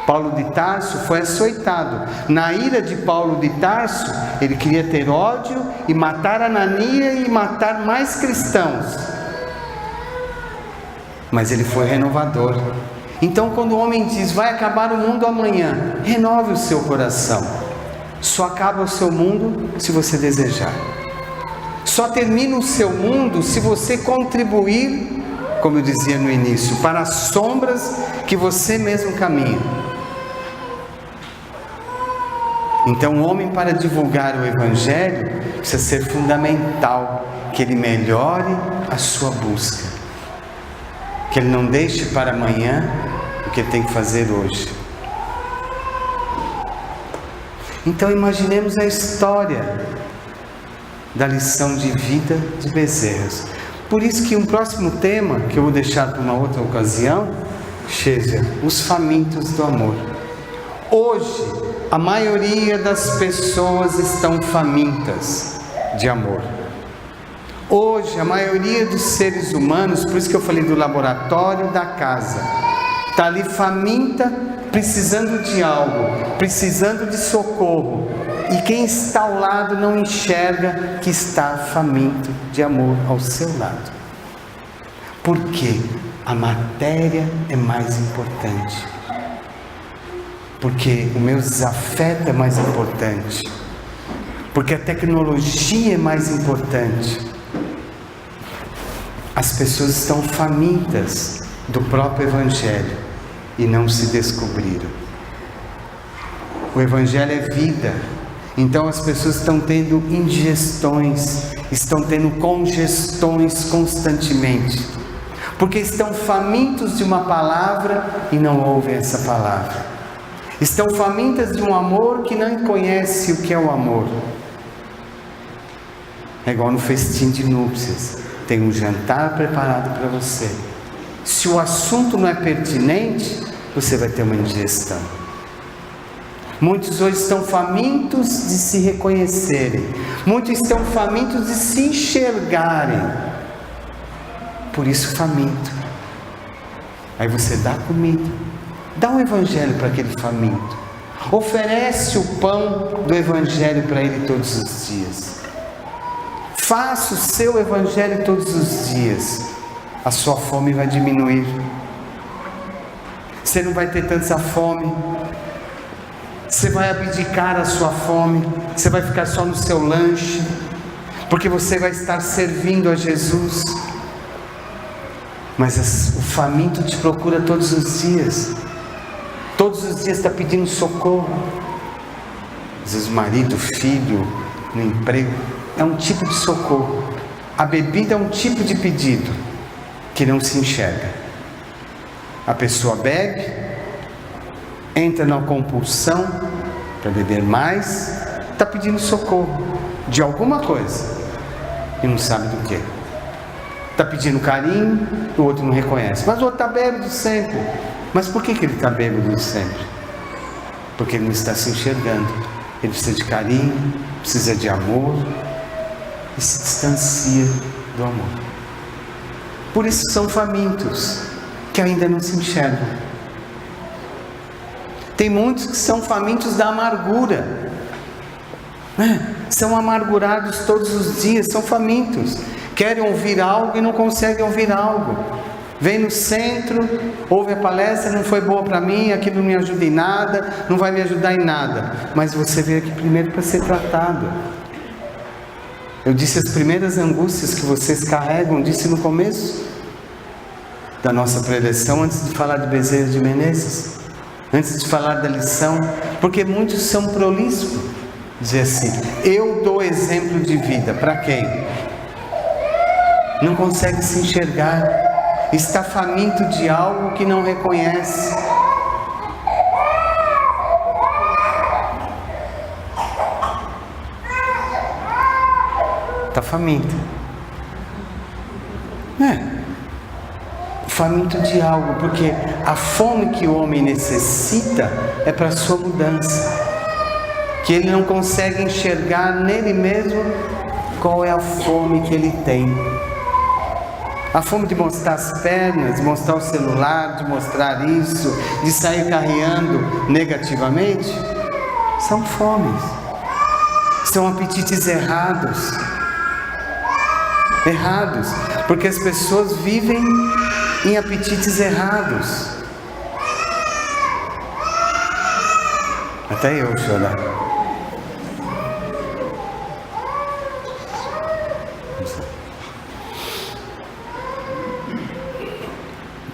Paulo de Tarso foi açoitado. Na ira de Paulo de Tarso, ele queria ter ódio e matar Anania e matar mais cristãos. Mas ele foi renovador. Então, quando o homem diz, vai acabar o mundo amanhã, renove o seu coração. Só acaba o seu mundo se você desejar. Só termina o seu mundo se você contribuir, como eu dizia no início, para as sombras que você mesmo caminha. Então, o homem, para divulgar o Evangelho, precisa ser fundamental que ele melhore a sua busca, que ele não deixe para amanhã o que ele tem que fazer hoje. Então, imaginemos a história da lição de vida de Bezerra. Por isso que um próximo tema, que eu vou deixar para uma outra ocasião, seja os famintos do amor. Hoje, a maioria das pessoas estão famintas de amor. Hoje, a maioria dos seres humanos, por isso que eu falei do laboratório da casa, está ali faminta, precisando de algo, precisando de socorro. E quem está ao lado não enxerga que está faminto de amor ao seu lado. Por quê? A matéria é mais importante. Porque o meu desafeto é mais importante. Porque a tecnologia é mais importante. As pessoas estão famintas do próprio Evangelho e não se descobriram. O Evangelho é vida. Então as pessoas estão tendo indigestões, estão tendo congestões constantemente. Porque estão famintos de uma palavra e não ouvem essa palavra. Estão famintas de um amor que não conhece o que é o amor. É igual no festim de núpcias. Tem um jantar preparado para você. Se o assunto não é pertinente, você vai ter uma indigestão. Muitos hoje estão famintos de se reconhecerem. Muitos estão famintos de se enxergarem. Por isso faminto. Aí você dá comida. Dá o Evangelho para aquele faminto. Oferece o pão do Evangelho para ele todos os dias. Faça o seu Evangelho todos os dias. A sua fome vai diminuir. Você não vai ter tanta fome. Você vai abdicar a sua fome. Você vai ficar só no seu lanche. Porque você vai estar servindo a Jesus. Mas o faminto te procura todos os dias. Todos os dias está pedindo socorro. Às vezes o marido, o filho, no emprego. É um tipo de socorro. A bebida é um tipo de pedido que não se enxerga. A pessoa bebe, entra na compulsão para beber mais, está pedindo socorro de alguma coisa e não sabe do que. Está pedindo carinho, o outro não reconhece. Mas o outro está bêbado sempre. Mas por que ele está bêbado sempre? Porque ele não está se enxergando. Ele precisa de carinho, precisa de amor e se distancia do amor. Por isso são famintos, que ainda não se enxergam. Tem muitos que são famintos da amargura, né? São amargurados todos os dias, são famintos. Querem ouvir algo e não conseguem ouvir algo. Vem no centro, ouve a palestra, não foi boa para mim, aquilo não me ajuda em nada, não vai me ajudar em nada. Mas você veio aqui primeiro para ser tratado. Eu disse as primeiras angústias que vocês carregam, disse no começo da nossa preleção, antes de falar de Bezerra de Menezes, antes de falar da lição, porque muitos são prolixos, dizer assim, eu dou exemplo de vida, para quem? Não consegue se enxergar, está faminto de algo que não reconhece. Está faminto. Faminto de algo, porque a fome que o homem necessita é para a sua mudança. Que ele não consegue enxergar nele mesmo qual é a fome que ele tem. A fome de mostrar as pernas, de mostrar o celular, de mostrar isso, de sair carreando negativamente, são fomes. São apetites errados. Errados, porque as pessoas vivem em apetites errados. Até eu chorar.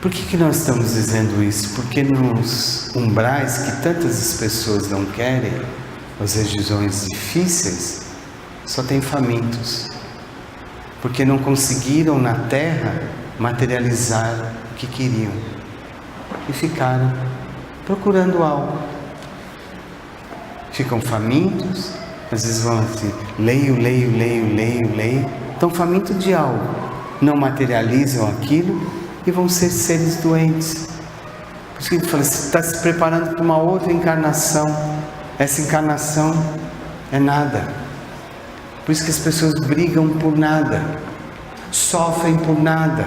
Por que nós estamos dizendo isso? Porque nos umbrais que tantas pessoas não querem, as regiões difíceis, só tem famintos. Porque não conseguiram na terra materializar o que queriam. E ficaram procurando algo. Ficam famintos, às vezes vão assim, leio. Estão famintos de algo. Não materializam aquilo e vão ser seres doentes. Por isso que ele fala, você está se preparando para uma outra encarnação. Essa encarnação é nada. Por isso que as pessoas brigam por nada, sofrem por nada.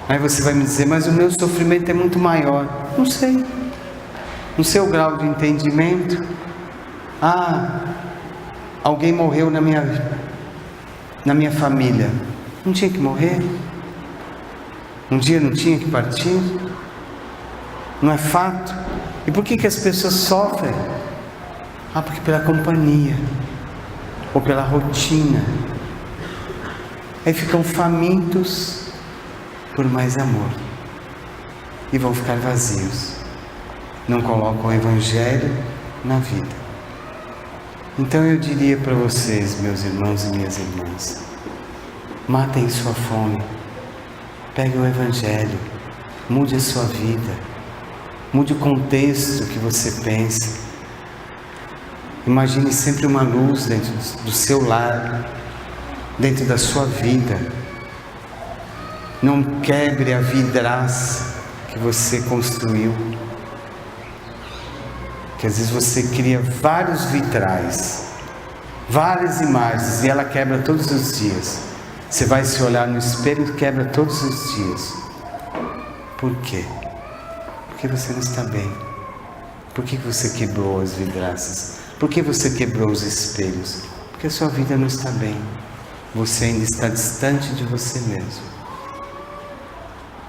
Aí você vai me dizer, mas o meu sofrimento é muito maior. Não sei. No seu grau de entendimento, alguém morreu na minha família. Não tinha que morrer? Um dia não tinha que partir? Não é fato? E por que as pessoas sofrem? Porque pela companhia, ou pela rotina. Aí ficam famintos por mais amor. E vão ficar vazios. Não colocam o Evangelho na vida. Então eu diria para vocês, meus irmãos e minhas irmãs, matem sua fome. Pegue o Evangelho, mude a sua vida, mude o contexto que você pensa. Imagine sempre uma luz dentro do seu lar, dentro da sua vida. Não quebre a vidraça que você construiu. Que às vezes você cria vários vitrais, várias imagens, e ela quebra todos os dias. Você vai se olhar no espelho e quebra todos os dias. Por quê? Porque você não está bem. Por que você quebrou as vidraças? Por que você quebrou os espelhos? Porque a sua vida não está bem. Você ainda está distante de você mesmo.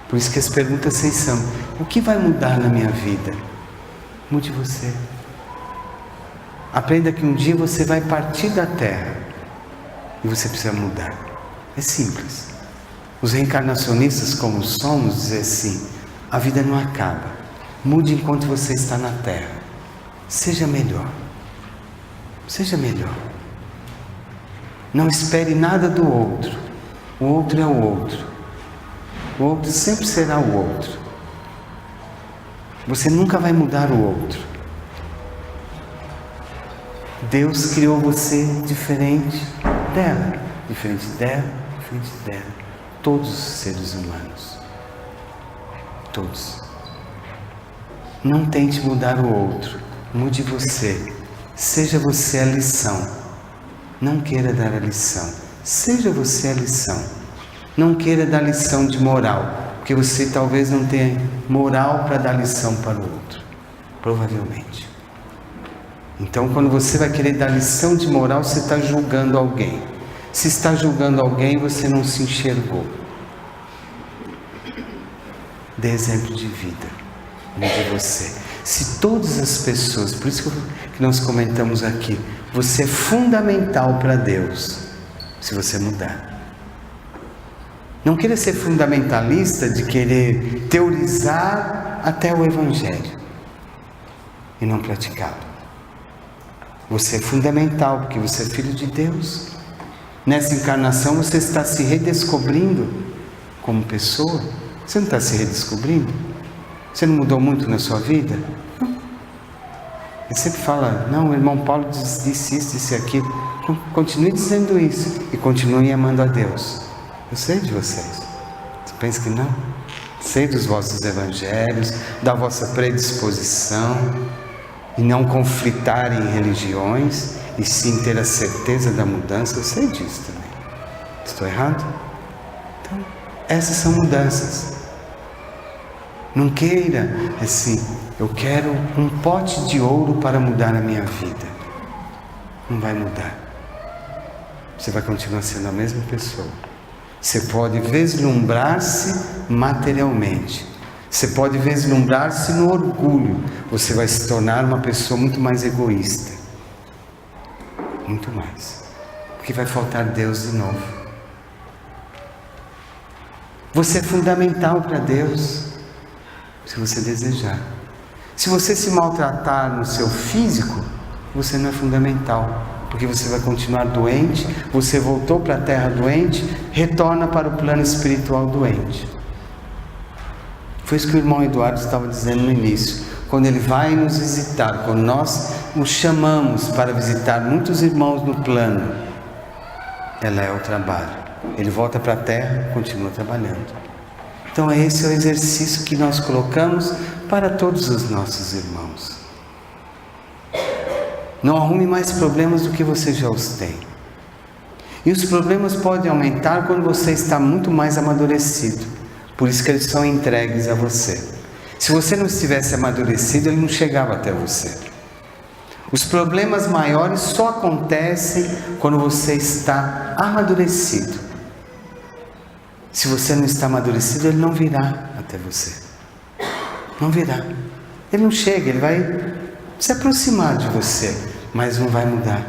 Por isso que as perguntas são: o que vai mudar na minha vida? Mude você. Aprenda que um dia você vai partir da terra e você precisa mudar. É simples. Os reencarnacionistas, como somos, dizem assim: a vida não acaba. Mude enquanto você está na terra. Seja melhor. Seja melhor. Não espere nada do outro. O outro é o outro. O outro sempre será o outro. Você nunca vai mudar o outro. Deus criou você diferente dela. Diferente dela, diferente dela. Todos os seres humanos. Todos. Não tente mudar o outro. Mude você. Seja você a lição. Não queira dar a lição. Seja você a lição. Não queira dar lição de moral, porque você talvez não tenha moral para dar lição para o outro. Provavelmente. Então, quando você vai querer dar lição de moral, você está julgando alguém. Se está julgando alguém, você não se enxergou. dê exemplo de vida de você. Se todas as pessoas, por isso que nós comentamos aqui, você é fundamental para Deus, se você mudar. Não queira ser fundamentalista de querer teorizar até o Evangelho e não praticá-lo. Você é fundamental porque você é filho de Deus. Nessa encarnação você está se redescobrindo como pessoa. Você não está se redescobrindo? Você não mudou muito na sua vida? Não. Ele sempre fala, não, o irmão Paulo disse isso, disse aquilo. Continue dizendo isso e continue amando a Deus. Eu sei de vocês. Você pensa que não? Sei dos vossos evangelhos, da vossa predisposição e não conflitar em religiões e sim ter a certeza da mudança. Eu sei disso também. Estou errado? Então, essas são mudanças. Não queira assim, eu quero um pote de ouro para mudar a minha vida. Não vai mudar. Você vai continuar sendo a mesma pessoa. Você pode vislumbrar-se materialmente. Você pode vislumbrar-se no orgulho. Você vai se tornar uma pessoa muito mais egoísta. Muito mais. Porque vai faltar Deus de novo. Você é fundamental para Deus, se você desejar. Se você se maltratar no seu físico, você não é fundamental. Porque você vai continuar doente, você voltou para a terra doente, retorna para o plano espiritual doente. Foi isso que o irmão Eduardo estava dizendo no início. Quando ele vai nos visitar, quando nós o chamamos para visitar muitos irmãos no plano, ela é o trabalho. Ele volta para a terra e continua trabalhando. Então esse é o exercício que nós colocamos para todos os nossos irmãos. Não arrume mais problemas do que você já os tem. E os problemas podem aumentar quando você está muito mais amadurecido. Por isso que eles são entregues a você. Se você não estivesse amadurecido, ele não chegava até você. Os problemas maiores só acontecem quando você está amadurecido. Se você não está amadurecido, ele não virá até você. Não virá. Ele não chega, ele vai se aproximar de você, mas não vai mudar.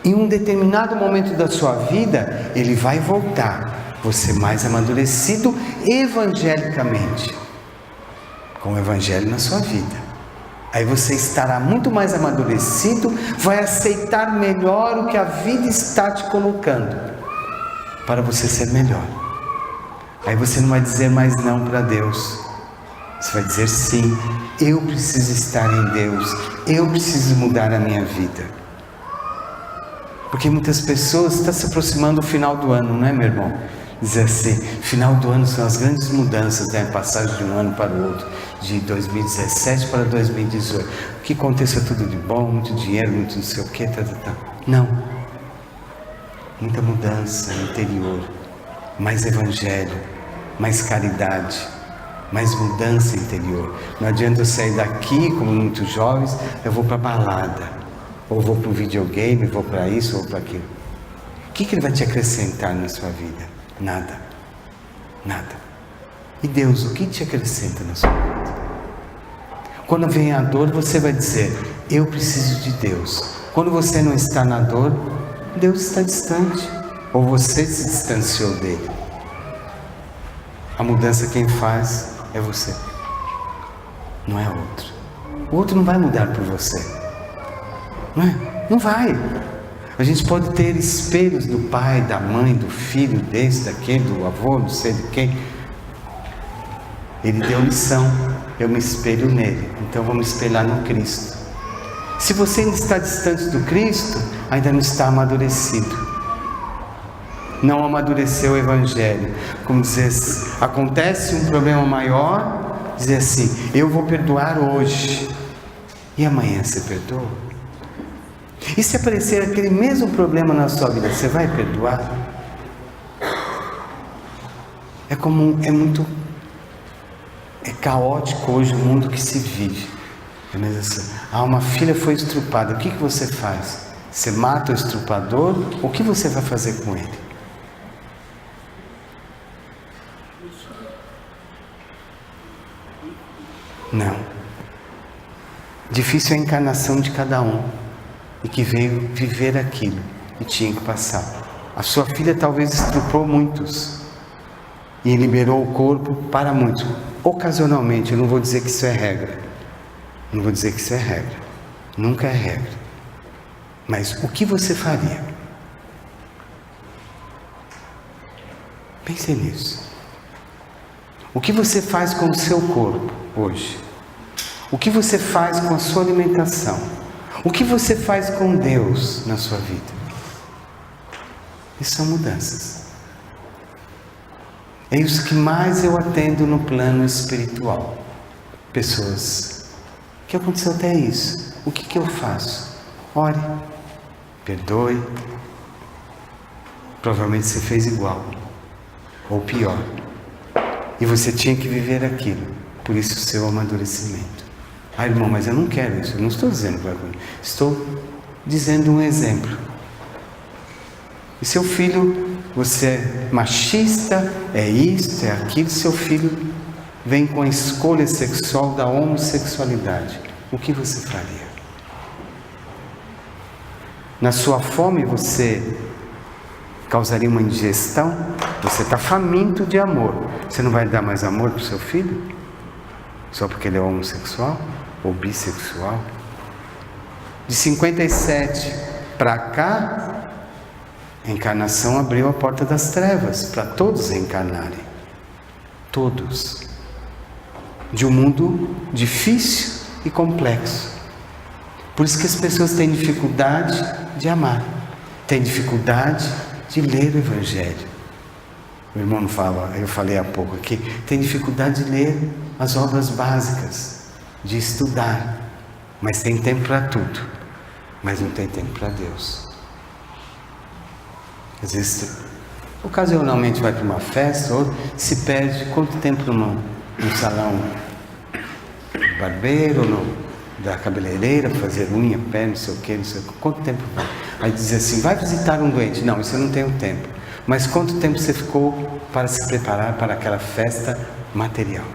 Em um determinado momento da sua vida, ele vai voltar, você mais amadurecido evangelicamente, com o evangelho na sua vida. Aí você estará muito mais amadurecido, vai aceitar melhor o que a vida está te colocando, para você ser melhor. Aí você não vai dizer mais não para Deus, você vai dizer sim. Eu preciso estar em Deus, eu preciso mudar a minha vida. Porque muitas pessoas estão se aproximando do final do ano, não é, meu irmão? Dizer assim, final do ano são as grandes mudanças, né? Passagem de um ano para o outro, de 2017 para 2018. O que aconteça tudo de bom, muito dinheiro, muito não sei o que, Não. Muita mudança interior, mais evangelho, mais caridade, mais mudança interior. Não adianta eu sair daqui, como muitos jovens, eu vou para a balada, ou vou para o videogame, vou para isso, ou para aquilo. O que ele vai te acrescentar na sua vida? Nada. Nada. E Deus, o que te acrescenta na sua vida? Quando vem a dor, você vai dizer, eu preciso de Deus. Quando você não está na dor, Deus está distante, ou você se distanciou dele. A mudança quem faz é você, não é outro. O outro não vai mudar por você, não é? Não vai. A gente pode ter espelhos do pai, da mãe, do filho, desse, daquele, do avô, não sei de quem. Ele deu lição, eu me espelho nele, então vou me espelhar no Cristo. Se você ainda está distante do Cristo, ainda não está amadurecido. Não amadureceu o Evangelho. Como dizer, acontece um problema maior, dizer assim, eu vou perdoar hoje. E amanhã você perdoa? E se aparecer aquele mesmo problema na sua vida, você vai perdoar? É caótico hoje o mundo que se vive. Mas assim, uma filha foi estrupada, o que você faz? Você mata o estrupador? O que você vai fazer com ele? Não. Difícil é a encarnação de cada um, e que veio viver aquilo e tinha que passar. A sua filha talvez estuprou muitos e liberou o corpo para muitos. Ocasionalmente, eu não vou dizer que isso é regra. Não vou dizer que isso é regra. Nunca é regra. Mas o que você faria? Pense nisso. O que você faz com o seu corpo hoje? O que você faz com a sua alimentação? O que você faz com Deus na sua vida? Isso são mudanças. É isso que mais eu atendo no plano espiritual. Pessoas, o que aconteceu até isso? O que eu faço? Ore, perdoe. Provavelmente você fez igual, ou pior. E você tinha que viver aquilo, por isso o seu amadurecimento. Ah, irmão, mas eu não quero isso. Eu não estou dizendo que vai acontecer. Estou dizendo um exemplo. E seu filho, você é machista, é isso, é aquilo. Seu filho vem com a escolha sexual da homossexualidade. O que você faria? Na sua fome você causaria uma indigestão? Você está faminto de amor. Você não vai dar mais amor para o seu filho? Só porque ele é homossexual? Ou bissexual? De 57 para cá, a encarnação abriu a porta das trevas para todos reencarnarem. Todos. De um mundo difícil e complexo. Por isso que as pessoas têm dificuldade de amar. Têm dificuldade de ler o Evangelho. O irmão não fala, eu falei há pouco aqui, tem dificuldade de ler as obras básicas, de estudar, mas tem tempo para tudo, mas não tem tempo para Deus. Às vezes, ocasionalmente vai para uma festa, ou se perde quanto tempo no salão do barbeiro, da cabeleireira, fazer unha, pé, não sei o que, quanto tempo vai? Aí diz assim, vai visitar um doente. Não, isso eu não tenho tempo. Mas quanto tempo você ficou para se preparar para aquela festa material?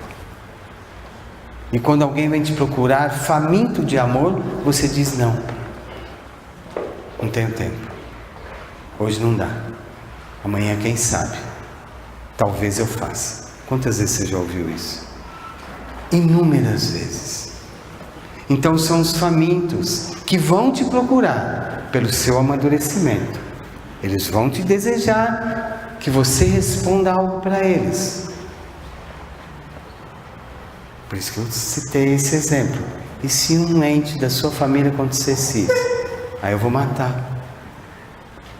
E quando alguém vem te procurar, faminto de amor, você diz não. Não tenho tempo. Hoje não dá. Amanhã quem sabe. Talvez eu faça. Quantas vezes você já ouviu isso? Inúmeras vezes. Então são os famintos que vão te procurar pelo seu amadurecimento. Eles vão te desejar que você responda algo para eles. Por isso que eu citei esse exemplo. E se um ente da sua família acontecesse isso? Aí eu vou matar.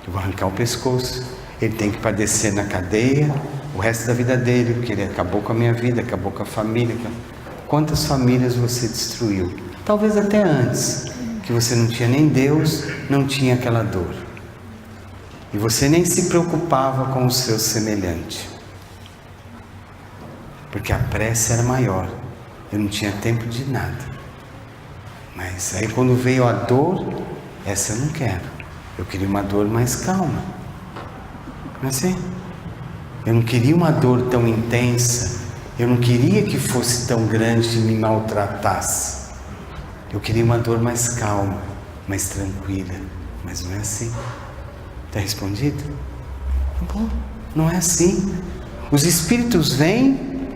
Eu vou arrancar o pescoço. Ele tem que padecer na cadeia o resto da vida dele, porque ele acabou com a minha vida, acabou com a família. Quantas famílias você destruiu? Talvez até antes, que você não tinha nem Deus, não tinha aquela dor. E você nem se preocupava com o seu semelhante. Porque a pressa era maior. Eu não tinha tempo de nada. Mas aí quando veio a dor, essa eu não quero. Eu queria uma dor mais calma. Não é assim? Eu não queria uma dor tão intensa. Eu não queria que fosse tão grande e me maltratasse. Eu queria uma dor mais calma, mais tranquila. Mas não é assim. Está respondido? Bom, não é assim. Os espíritos vêm,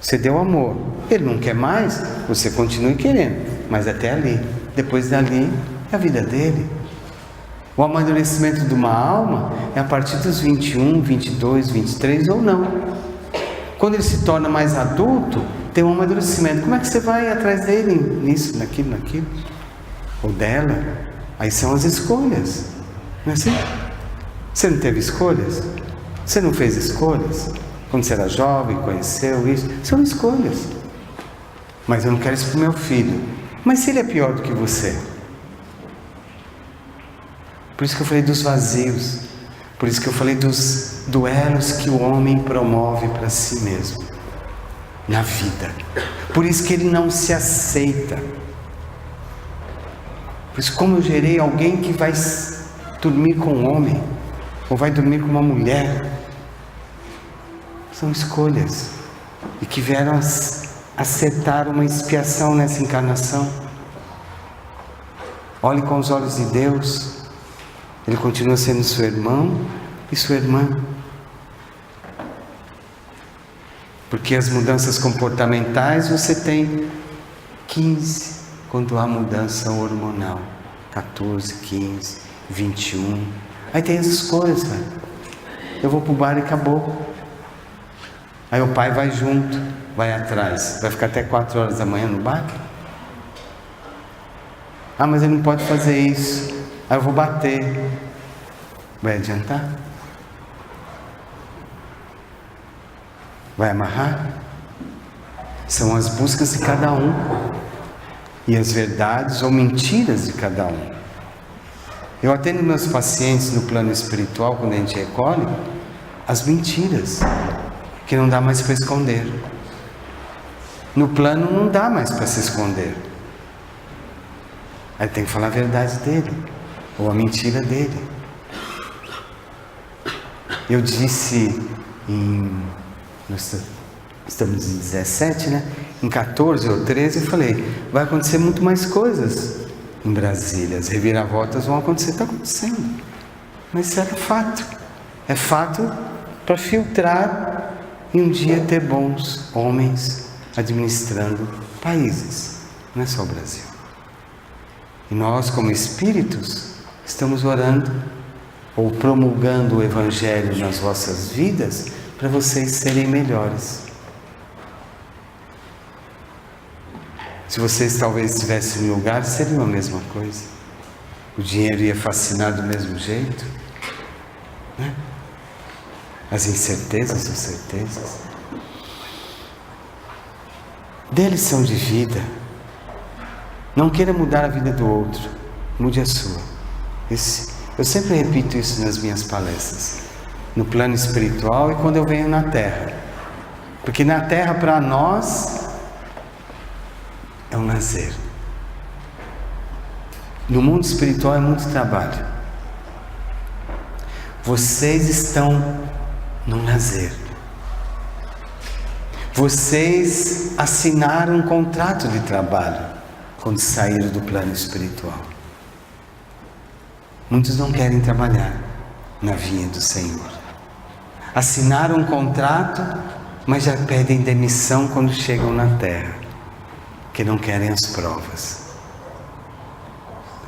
você deu amor. Ele não quer mais, você continue querendo. Mas até ali. Depois dali, é a vida dele. O amadurecimento de uma alma é a partir dos 21, 22, 23 ou não. Quando ele se torna mais adulto, tem um amadurecimento. Como é que você vai atrás dele? Nisso, naquilo? Ou dela? Aí são as escolhas. Não é assim? Você não teve escolhas? Você não fez escolhas? Quando você era jovem, conheceu isso? São escolhas. Mas eu não quero isso para o meu filho. Mas se ele é pior do que você? Por isso que eu falei dos vazios. Por isso que eu falei dos duelos que o homem promove para si mesmo. Na vida. Por isso que ele não se aceita. Por isso, como eu gerei alguém que vai dormir com um homem, ou vai dormir com uma mulher, são escolhas, e que vieram acertar uma expiação nessa encarnação. Olhe com os olhos de Deus. Ele continua sendo seu irmão e sua irmã. Porque as mudanças comportamentais você tem 15, quando há mudança hormonal. 14, 15, 21. Aí tem essas coisas, velho. Eu vou pro bar e acabou. Aí o pai vai junto, vai atrás. Vai ficar até 4 horas da manhã no bar? Ah, mas ele não pode fazer isso. Aí eu vou bater. Vai adiantar? Vai amarrar? São as buscas de cada um. E as verdades ou mentiras de cada um. Eu atendo meus pacientes no plano espiritual, quando a gente recolhe, as mentiras, que não dá mais para esconder. No plano não dá mais para se esconder. Aí tem que falar a verdade dele, ou a mentira dele. Eu disse estamos em 17, né? Em 14 ou 13 eu falei, vai acontecer muito mais coisas em Brasília, as reviravoltas vão acontecer, está acontecendo. Mas isso era fato. É fato para filtrar e um dia ter bons homens administrando países, não é só o Brasil. E nós, como espíritos, estamos orando ou promulgando o Evangelho nas vossas vidas para vocês serem melhores. Se vocês talvez estivessem em lugar, seria a mesma coisa. O dinheiro ia fascinar do mesmo jeito, né? As incertezas ou certezas. Dê lição de vida. Não queira mudar a vida do outro, mude a sua. Eu sempre repito isso nas minhas palestras, no plano espiritual e quando eu venho na Terra. Porque na Terra, para nós, é um lazer. No mundo espiritual é muito trabalho. Vocês estão num lazer. Vocês assinaram um contrato de trabalho quando saíram do plano espiritual. Muitos não querem trabalhar na vinha do Senhor. Assinaram um contrato, mas já pedem demissão quando chegam na Terra, que não querem as provas.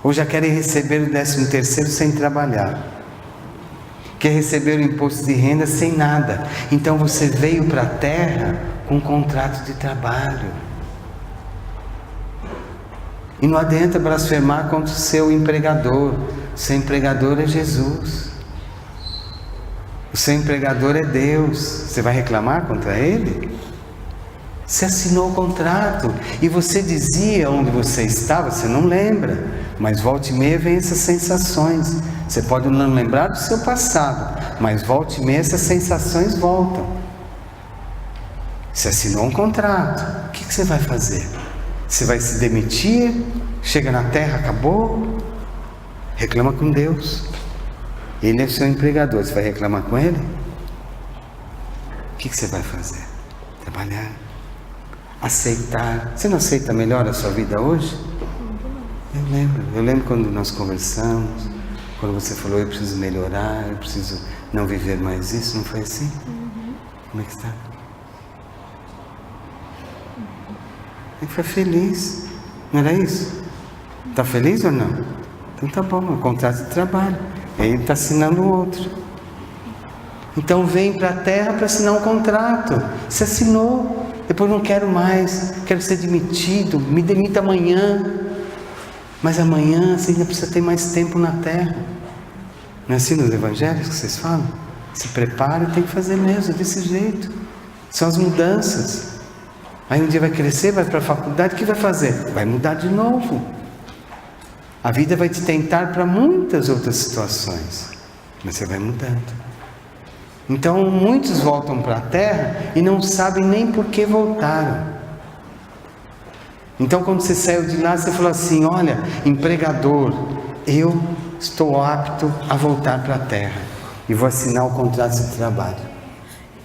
Ou já querem receber o 13º sem trabalhar. Quer receber o imposto de renda sem nada. Então você veio para a Terra com um contrato de trabalho. E não adianta blasfemar contra o seu empregador. O seu empregador é Jesus. O seu empregador é Deus. Você vai reclamar contra ele? Você assinou o contrato. E você dizia onde você estava, você não lembra. Mas volta e meia vem essas sensações. Você pode não lembrar do seu passado, mas volta e meia essas sensações voltam. Você assinou um contrato. O que você vai fazer? Você vai se demitir? Chega na Terra, acabou? Reclama com Deus. Ele é seu empregador. Você vai reclamar com ele? O que você vai fazer? Trabalhar. Aceitar. Você não aceita melhor a sua vida hoje? Eu lembro quando nós conversamos, quando você falou, eu preciso melhorar, eu preciso não viver mais isso, não foi assim? Como é que está? Ele foi feliz, não era isso? Está feliz ou não? Então tá bom, é um contrato de trabalho. Ele está assinando o outro. Então vem para a Terra para assinar um contrato. Você assinou, depois não quero mais, quero ser demitido, me demita amanhã. Mas amanhã você ainda precisa ter mais tempo na Terra. Não é assim nos evangelhos que vocês falam? Se prepara e tem que fazer mesmo, desse jeito. São as mudanças. Aí um dia vai crescer, vai para a faculdade, o que vai fazer? Vai mudar de novo. A vida vai te tentar para muitas outras situações. Mas você vai mudando. Então muitos voltam para a Terra e não sabem nem por que voltaram. Então quando você saiu de lá, você falou assim, olha, empregador, eu estou apto a voltar para a Terra e vou assinar o contrato de trabalho.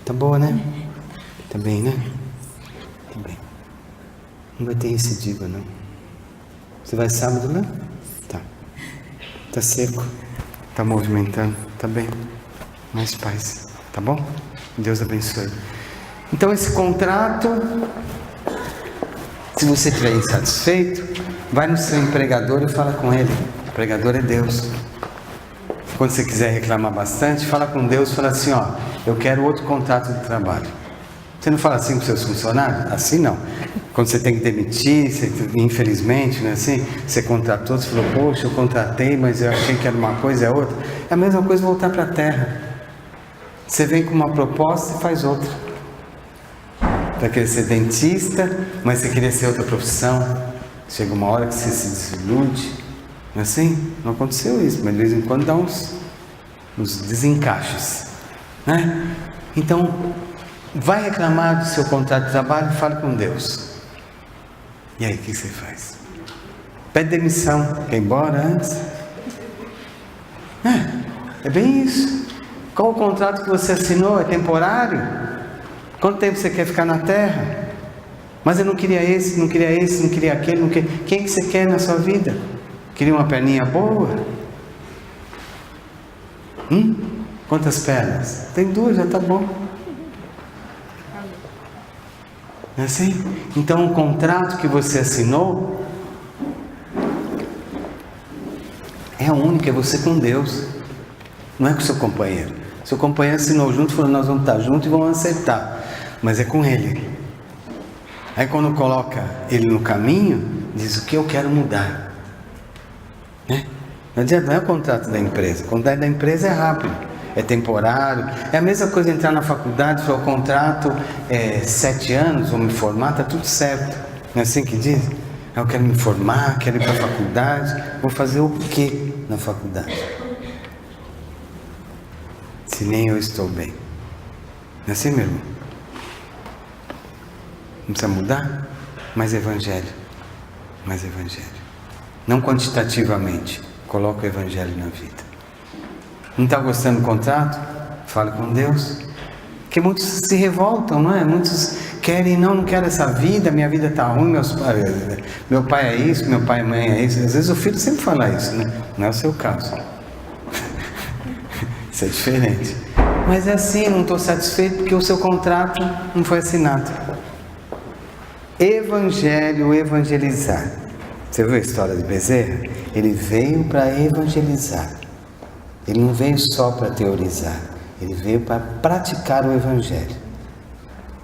Tá boa, né? Tá bem, né? Tá bem. Não vai ter recidiva, não. Você vai sábado, né? Tá. Tá seco. Tá movimentando. Tá bem. Mais paz. Tá bom? Deus abençoe. Então esse contrato, se você estiver insatisfeito, vai no seu empregador e fala com ele. O empregador é Deus. Quando você quiser reclamar bastante, fala com Deus, fala assim, ó, eu quero outro contrato de trabalho. Você não fala assim com seus funcionários? Assim não. Quando você tem que demitir, você, infelizmente, né, assim, você contratou, você falou, poxa, eu contratei, mas eu achei que era uma coisa e é outra. É a mesma coisa voltar para a terra. Você vem com uma proposta e faz outra. Para querer ser dentista, mas você queria ser outra profissão. Chega uma hora que você se desilude. Não é assim? Não aconteceu isso, mas de vez em quando dá uns desencaixes, né? Então, vai reclamar do seu contrato de trabalho e fale com Deus. E aí, o que você faz? Pede demissão, quer ir embora antes? É bem isso. Qual o contrato que você assinou? É temporário? Quanto tempo você quer ficar na terra? Mas eu não queria esse, não queria esse, não queria aquele, não queria... Quem que você quer na sua vida? Queria uma perninha boa? Quantas pernas? Tem 2, já está bom. Não é assim? Então o contrato que você assinou é único, é você com Deus. Não é com o seu companheiro. Seu companheiro assinou junto, falou, nós vamos estar juntos e vamos acertar. Mas é com ele. Aí quando coloca ele no caminho, diz o que eu quero mudar. Né? Não adianta, não é o contrato da empresa. O contrato da empresa é rápido, é temporário. É a mesma coisa entrar na faculdade, falar o contrato é 7 anos, vou me formar, está tudo certo. Não é assim que diz? Eu quero me formar, quero ir para a faculdade. Vou fazer o quê na faculdade? Se nem eu estou bem. Não é assim, meu irmão? Não precisa mudar? Mais evangelho. Mais evangelho. Não quantitativamente. Coloca o evangelho na vida. Não está gostando do contrato? Fale com Deus. Porque muitos se revoltam, não é? Muitos querem, não quero essa vida, minha vida está ruim, meu pai é isso, meu pai e mãe é isso. Às vezes o filho sempre fala isso, né? Não é o seu caso. Isso é diferente. Mas é assim, eu não estou satisfeito porque o seu contrato não foi assinado. Evangelho, evangelizar. Você viu a história de Bezerra? Ele veio para evangelizar. Ele não veio só para teorizar. Ele veio para praticar o evangelho.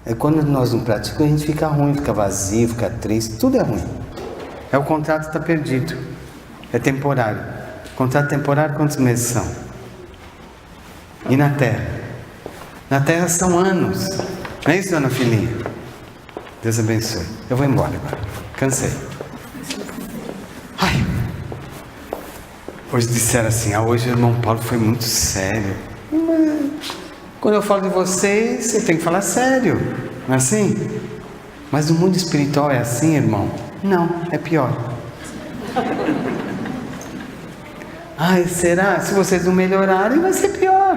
É quando nós não praticamos, a gente fica ruim, fica vazio, fica triste, tudo é ruim. O contrato está perdido. É temporário. Contrato temporário, quantos meses são? E na terra? Na terra são anos. Não é isso, dona Filhinha? Deus abençoe. Eu vou embora agora. Cansei. Ai. Hoje disseram assim, hoje o irmão Paulo foi muito sério. Quando eu falo de vocês, você tem que falar sério. Não é assim? Mas no mundo espiritual é assim, irmão? Não, é pior. Ai, será? Se vocês não melhorarem, vai ser pior.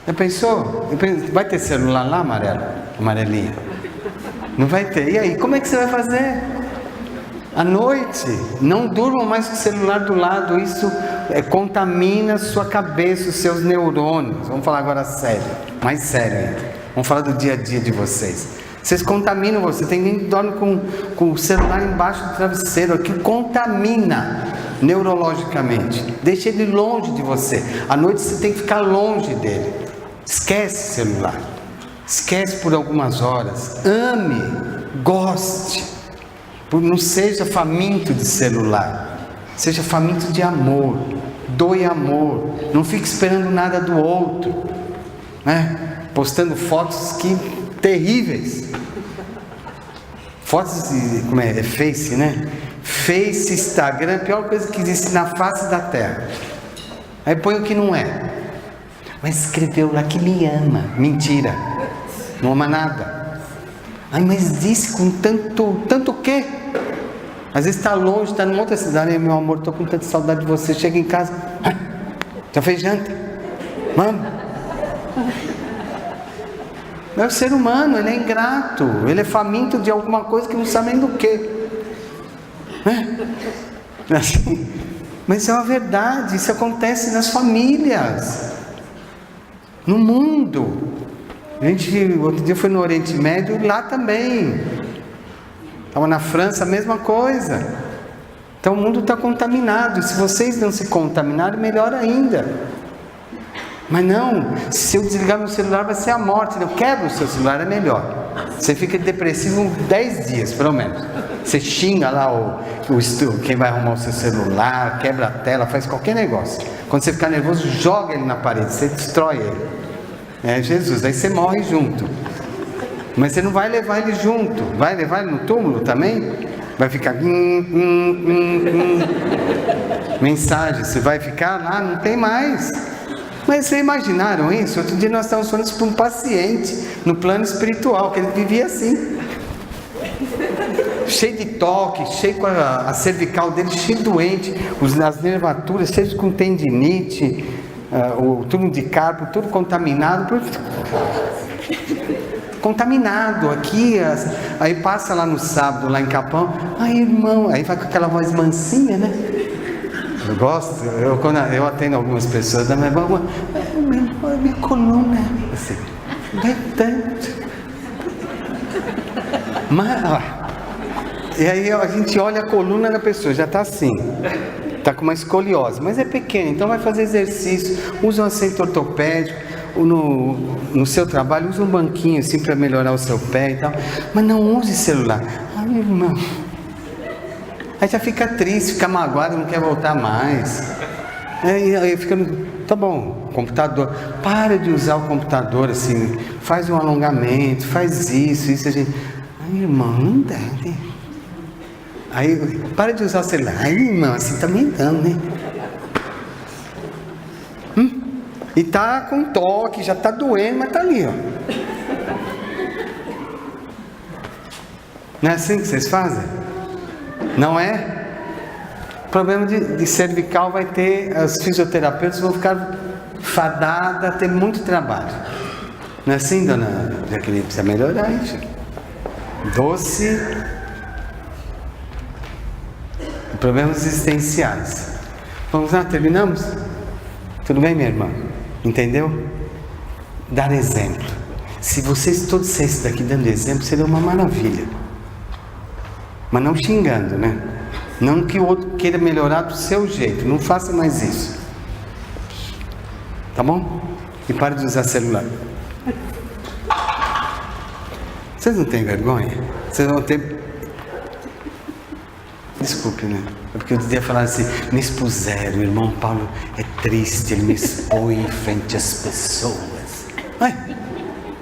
Já pensou? Vai ter celular lá, amarelinha? Não vai ter. E aí, como é que você vai fazer? À noite, não durmam mais com o celular do lado. Isso contamina a sua cabeça, os seus neurônios. Vamos falar agora sério. Mais sério ainda. Vamos falar do dia a dia de vocês. Vocês contaminam você. Tem gente que dorme com o celular embaixo do travesseiro. Aquilo contamina neurologicamente. Deixa ele longe de você. À noite você tem que ficar longe dele. Esquece o celular. Esquece por algumas horas. Ame. Goste. Não seja faminto de celular. Seja faminto de amor. Doe amor. Não fique esperando nada do outro, né? Postando fotos terríveis. Fotos de... Como é? É Face, né? Face, Instagram, a pior coisa que existe na face da terra. Aí põe o que não é. Mas escreveu lá que me ama. Mentira. Não ama nada. Ai, mas disse com tanto o quê? Às vezes está longe, está numa outra cidade. Meu amor, estou com tanta saudade de você. Chega em casa. Já fez janta? Vamos. É o ser humano, ele é ingrato, ele é faminto de alguma coisa que não sabe nem do que. Assim, mas é uma verdade, isso acontece nas famílias, no mundo. Outro dia foi no Oriente Médio, e lá também. Estava na França, a mesma coisa. Então o mundo está contaminado, e se vocês não se contaminarem, melhor ainda. Mas não, se eu desligar meu celular vai ser a morte. Não, quebra o seu celular, é melhor. Você fica depressivo 10 dias, pelo menos. Você xinga lá quem vai arrumar o seu celular, quebra a tela, faz qualquer negócio. Quando você ficar nervoso, joga ele na parede, você destrói ele. É Jesus, aí você morre junto. Mas você não vai levar ele junto. Vai levar ele no túmulo também? Vai ficar... Mensagem, você vai ficar lá, não tem mais. Mas vocês imaginaram isso? Outro dia nós estávamos falando isso para um paciente no plano espiritual, que ele vivia assim, cheio de toque, cheio com a cervical dele cheio de doente, as nervaturas cheias com tendinite, o túmulo de carpo, tudo contaminado, aqui, aí passa lá no sábado, lá em Capão, aí irmão, aí vai com aquela voz mansinha, né? Eu gosto, quando eu atendo algumas pessoas da minha coluna, assim, vai tanto. Mas, ó, e aí a gente olha a coluna da pessoa, já está assim, está com uma escoliose, mas é pequena, então vai fazer exercício, usa um assento ortopédico, no seu trabalho, usa um banquinho assim para melhorar o seu pé e tal, mas não use celular. Ai, irmão. Aí já fica triste, fica magoado, não quer voltar mais. Aí fica, tá bom, computador. Para de usar o computador assim, faz um alongamento, faz isso. A gente, ai irmão, não deve. Aí, para de usar o celular. Ai irmão, assim também não, né? E tá com toque, já tá doendo, mas tá ali, ó. Não é assim que vocês fazem? Não é? O problema de cervical vai ter, os fisioterapeutas vão ficar fadados a ter muito trabalho. Não é assim, dona Jaqueline? Precisa melhorar isso. Doce. Problemas existenciais. Vamos lá, terminamos? Tudo bem, minha irmã? Entendeu? Dar exemplo. Se vocês todos saíssem daqui dando exemplo, seria uma maravilha. Mas não xingando, né? Não que o outro queira melhorar do seu jeito. Não faça mais isso. Tá bom? E pare de usar celular. Vocês não têm vergonha? Vocês vão ter... Desculpe, né? É porque eu devia falar assim, me expuseram, o irmão Paulo é triste, ele me expõe em frente às pessoas. Ai,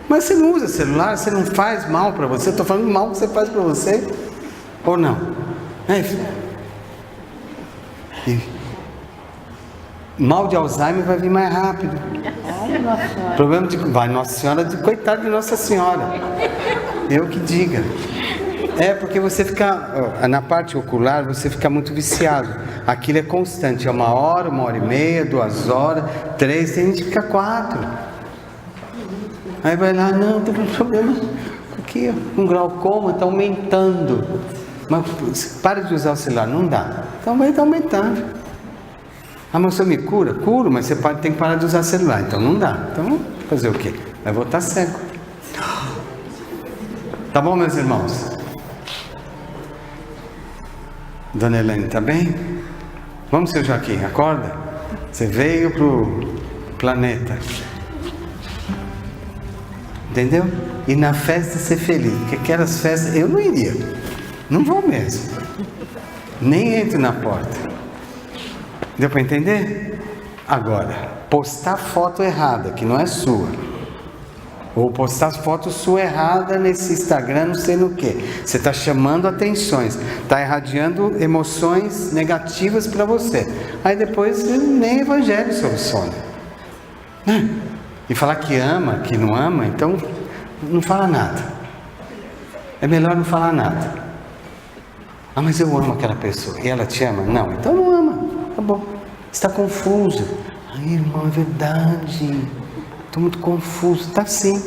mas você não usa celular, você não faz mal para você, eu estou falando mal que você faz para você, ou não? Mal de Alzheimer vai vir mais rápido. Problema de... Vai, Nossa Senhora, coitado de Nossa Senhora. Eu que diga. É porque você fica, na parte ocular, você fica muito viciado. Aquilo é constante, é 1 hora, 1h30, 2 horas, 3, tem gente que fica 4. Aí vai lá, não, tem um problema aqui, um glaucoma, está aumentando. Mas para de usar o celular, não dá. Então vai estar aumentando. Ah, mas você me cura? Curo, mas você tem que parar de usar o celular, então não dá. Então, fazer o quê? Vai voltar cego. Tá bom, meus irmãos? Dona Helene, tá bem? Vamos, seu Joaquim, acorda. Você veio pro planeta. Entendeu? E na festa ser feliz. Porque aquelas festas, eu não iria. Não vou mesmo. Nem entro na porta. Deu para entender? Agora, postar foto errada, que não é sua. Ou postar foto sua errada nesse Instagram, não sei no que. Você está chamando atenções, está irradiando emoções negativas para você. Aí depois nem evangelho soluciona. E falar que ama, que não ama, então não fala nada. É melhor não falar nada. Ah, mas eu amo aquela pessoa. E ela te ama? Não, então não ama. Tá bom. Está confuso. Ai, irmão, é verdade. Estou muito confuso. Está sim.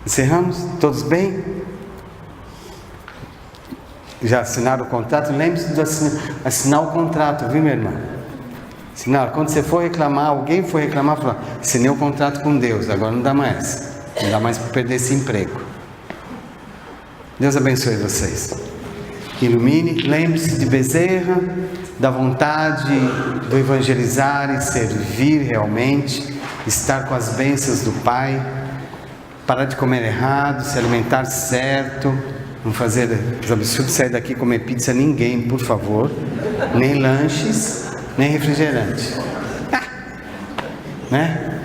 Encerramos? Todos bem? Já assinaram o contrato? Lembre-se de assinar o contrato, viu, minha irmã? Assinar. Quando você for reclamar, alguém for reclamar, fala: assinei o contrato com Deus, agora não dá mais. Não dá mais para perder esse emprego. Deus abençoe vocês. Ilumine, lembre-se de Bezerra, da vontade do evangelizar e servir realmente, estar com as bênçãos do Pai, parar de comer errado, se alimentar certo, não fazer os absurdos, sair daqui e comer pizza ninguém, por favor, nem lanches, nem refrigerante. Né?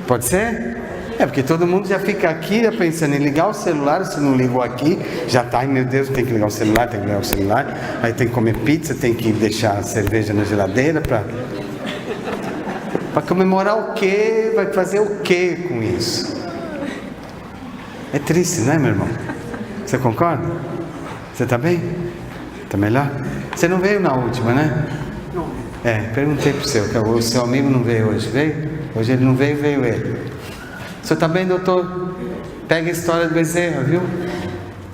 Pode ser? Porque todo mundo já fica aqui já pensando em ligar o celular. Se não ligou aqui, já está, ai meu Deus, tem que ligar o celular, aí tem que comer pizza, tem que deixar a cerveja na geladeira para comemorar o quê? Vai fazer o quê com isso? É triste, né, meu irmão? Você concorda? Você está bem? Está melhor? Você não veio na última, né? Perguntei para o seu amigo não veio hoje, veio? Hoje ele não veio, veio ele. O senhor está bem, doutor? Pega a história de Bezerra, viu?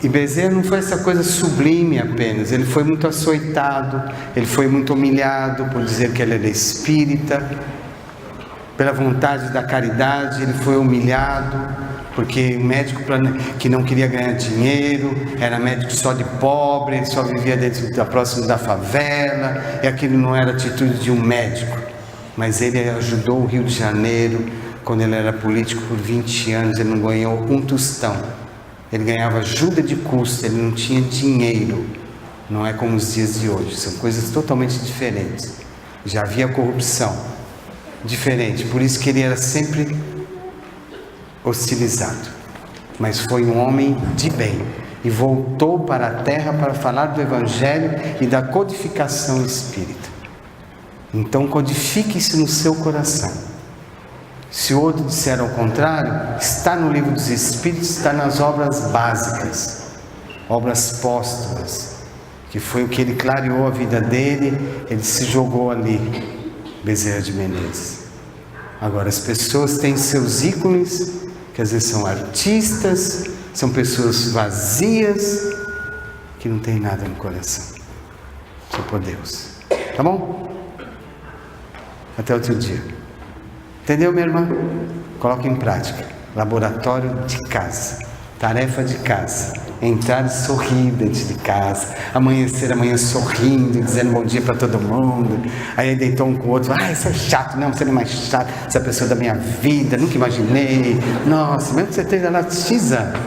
E Bezerra não foi essa coisa sublime apenas, ele foi muito açoitado, ele foi muito humilhado por dizer que ele era espírita, pela vontade da caridade, ele foi humilhado, porque o médico que não queria ganhar dinheiro, era médico só de pobre, ele só vivia próximo da favela, e aquilo não era atitude de um médico, mas ele ajudou o Rio de Janeiro. Quando ele era político por 20 anos, ele não ganhou um tostão. Ele ganhava ajuda de custo, ele não tinha dinheiro. Não é como os dias de hoje, são coisas totalmente diferentes. Já havia corrupção, diferente, por isso que ele era sempre hostilizado. Mas foi um homem de bem e voltou para a terra para falar do Evangelho e da codificação espírita. Então codifique isso no seu coração. Se o outro disser ao contrário, está no livro dos Espíritos, está nas obras básicas, obras póstumas, que foi o que ele clareou a vida dele, ele se jogou ali, Bezerra de Menezes. Agora, as pessoas têm seus ícones, que às vezes são artistas, são pessoas vazias, que não tem nada no coração, só por Deus. Tá bom? Até outro dia. Entendeu, minha irmã? Coloque em prática. Laboratório de casa. Tarefa de casa. Entrar e sorrir dentro de casa. Amanhecer amanhã sorrindo, dizendo bom dia para todo mundo. Aí deitou um com o outro. Isso é chato. Não, você não é mais chato. Essa pessoa da minha vida, nunca imaginei. Nossa, mesmo que você esteja lá X anos.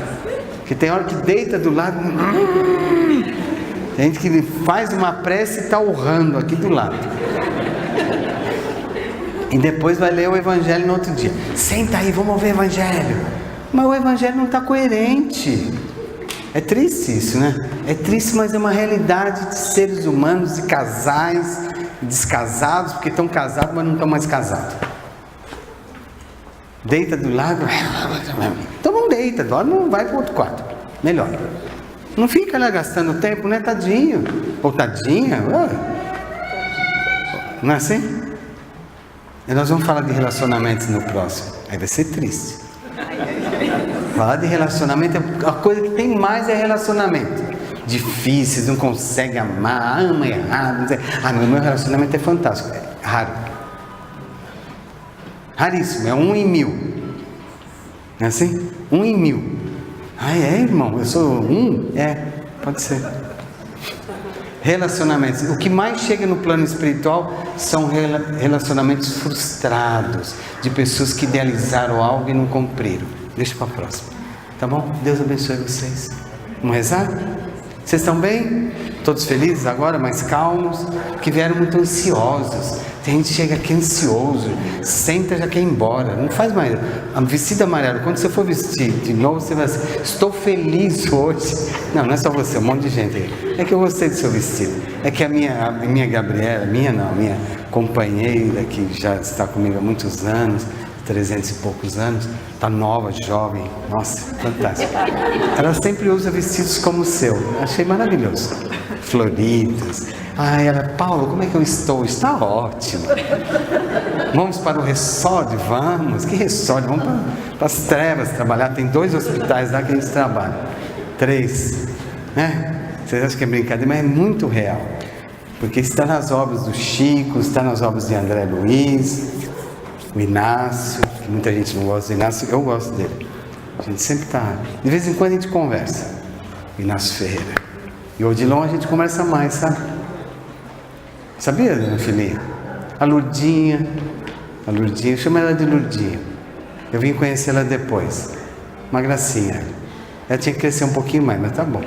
Que tem hora que deita do lado. Tem gente que faz uma prece e está urrando aqui do lado. E depois vai ler o Evangelho no outro dia. Senta aí, vamos ver o Evangelho. Mas o Evangelho não está coerente. É triste isso, né? É triste, mas é uma realidade de seres humanos, de casais, descasados, porque estão casados, mas não estão mais casados. Deita do lado. Então não deita, dorme, não vai para o outro quarto. Melhor. Não fica lá gastando tempo, né? Tadinho. Ou tadinha. Não é assim? E nós vamos falar de relacionamentos no próximo. Aí vai ser triste. Falar de relacionamento, a coisa que tem mais é relacionamento. Difíceis, não consegue amar, ama errado. O meu relacionamento é fantástico. É raro. Raríssimo, é 1 em 1000. Não é assim? 1 em 1000. Irmão? Eu sou 1? Pode ser. Relacionamentos. O que mais chega no plano espiritual são relacionamentos frustrados, de pessoas que idealizaram algo e não cumpriram. Deixa para a próxima. Tá bom? Deus abençoe vocês. Vamos rezar? Vocês estão bem? Todos felizes agora, mais calmos? Que vieram muito ansiosos. Tem gente que chega aqui ansioso, senta já quer ir embora, não faz mais. A vestida amarela, quando você for vestir de novo, você vai dizer, estou feliz hoje. Não é só você, um monte de gente aí. É que eu gostei do seu vestido. É que a minha Gabriela, minha companheira, que já está comigo há muitos anos, 300 e poucos anos, está nova, jovem, nossa, fantástico. Ela sempre usa vestidos como o seu, achei maravilhoso. Floridos, Ah, ela, Paulo, como é que eu estou? Está ótimo. Vamos para o resort? Vamos. Que resort? Vamos para as trevas trabalhar. Tem 2 hospitais lá que a gente trabalha. 3. Né? Vocês acham que é brincadeira, mas é muito real. Porque está nas obras do Chico, está nas obras de André Luiz, o Inácio, que muita gente não gosta do Inácio, eu gosto dele. A gente sempre está, de vez em quando a gente conversa. Inácio Ferreira. E o Odilon a gente conversa mais, sabe? Sabia, dona Filinha? A Lurdinha, eu chamo ela de Lurdinha. Eu vim conhecer ela depois. Uma gracinha. Ela tinha que crescer um pouquinho mais, mas tá bom.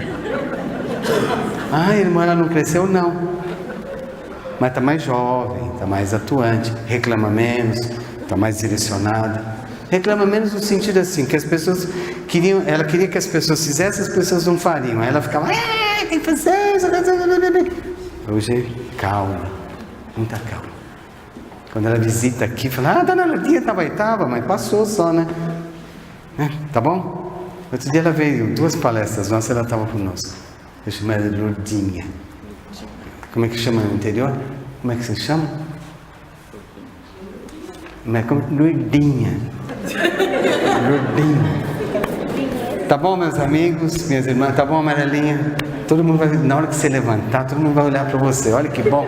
Ah, irmã, ela não cresceu? Não. Mas está mais jovem, está mais atuante, reclama menos, está mais direcionada. Reclama menos no sentido assim, que as pessoas queriam, ela queria que as pessoas fizessem, as pessoas não fariam. Aí ela ficava, tem que fazer isso. Hoje, calma, muita calma. Quando ela visita aqui, fala, dona Lurdinha estava, mas passou só, né? Tá bom? Outro dia ela veio, 2 palestras nossas, ela estava conosco. Eu chamo ela de Lurdinha. Como é que chama no interior? Como é que você chama? Lurdinha. Lurdinha. Tá bom, meus amigos, minhas irmãs? Tá bom, amarelinha? Todo mundo vai, na hora que você levantar, todo mundo vai olhar para você. Olha que bom.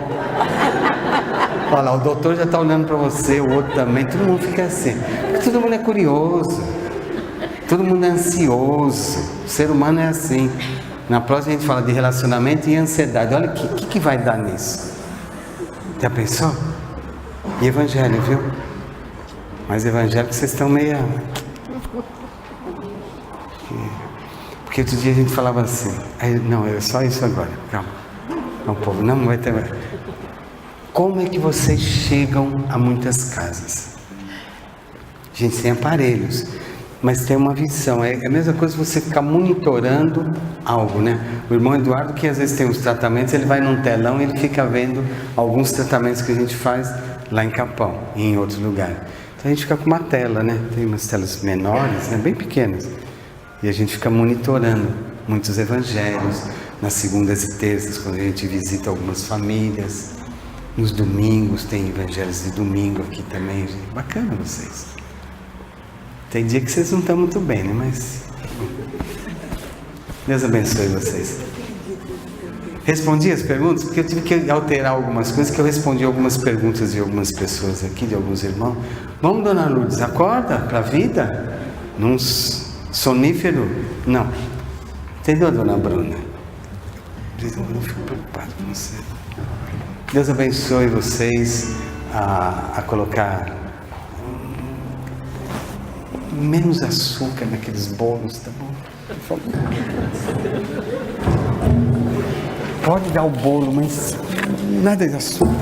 Olha lá, o doutor já está olhando para você, o outro também. Todo mundo fica assim. Porque todo mundo é curioso. Todo mundo é ansioso. O ser humano é assim. Na próxima a gente fala de relacionamento e ansiedade. Olha o que vai dar nisso. Já pensou? E evangelho, viu? Mas evangelho que vocês estão meio... Porque outro dia a gente falava assim. Aí, não, é só isso agora. Calma. Não, povo, não vai ter... Como é que vocês chegam a muitas casas? A gente tem aparelhos. Mas tem uma visão, é a mesma coisa você ficar monitorando algo, né? O irmão Eduardo, que às vezes tem os tratamentos, ele vai num telão e ele fica vendo alguns tratamentos que a gente faz lá em Capão e em outro lugar. Então a gente fica com uma tela, né? Tem umas telas menores, né? Bem pequenas. E a gente fica monitorando muitos evangelhos, nas segundas e terças, quando a gente visita algumas famílias. Nos domingos, tem evangelhos de domingo aqui também. Bacana vocês. Tem dia que vocês não estão muito bem, né? Mas Deus abençoe vocês. Respondi as perguntas, porque eu tive que alterar algumas coisas, que eu respondi algumas perguntas de algumas pessoas aqui, de alguns irmãos. Vamos, dona Lourdes, acorda para a vida? Num sonífero? Não. Entendeu, dona Bruna? Eu não fico preocupado com você. Deus abençoe vocês a colocar menos açúcar naqueles bolos, tá bom? Por favor. Pode dar o bolo, mas nada de açúcar.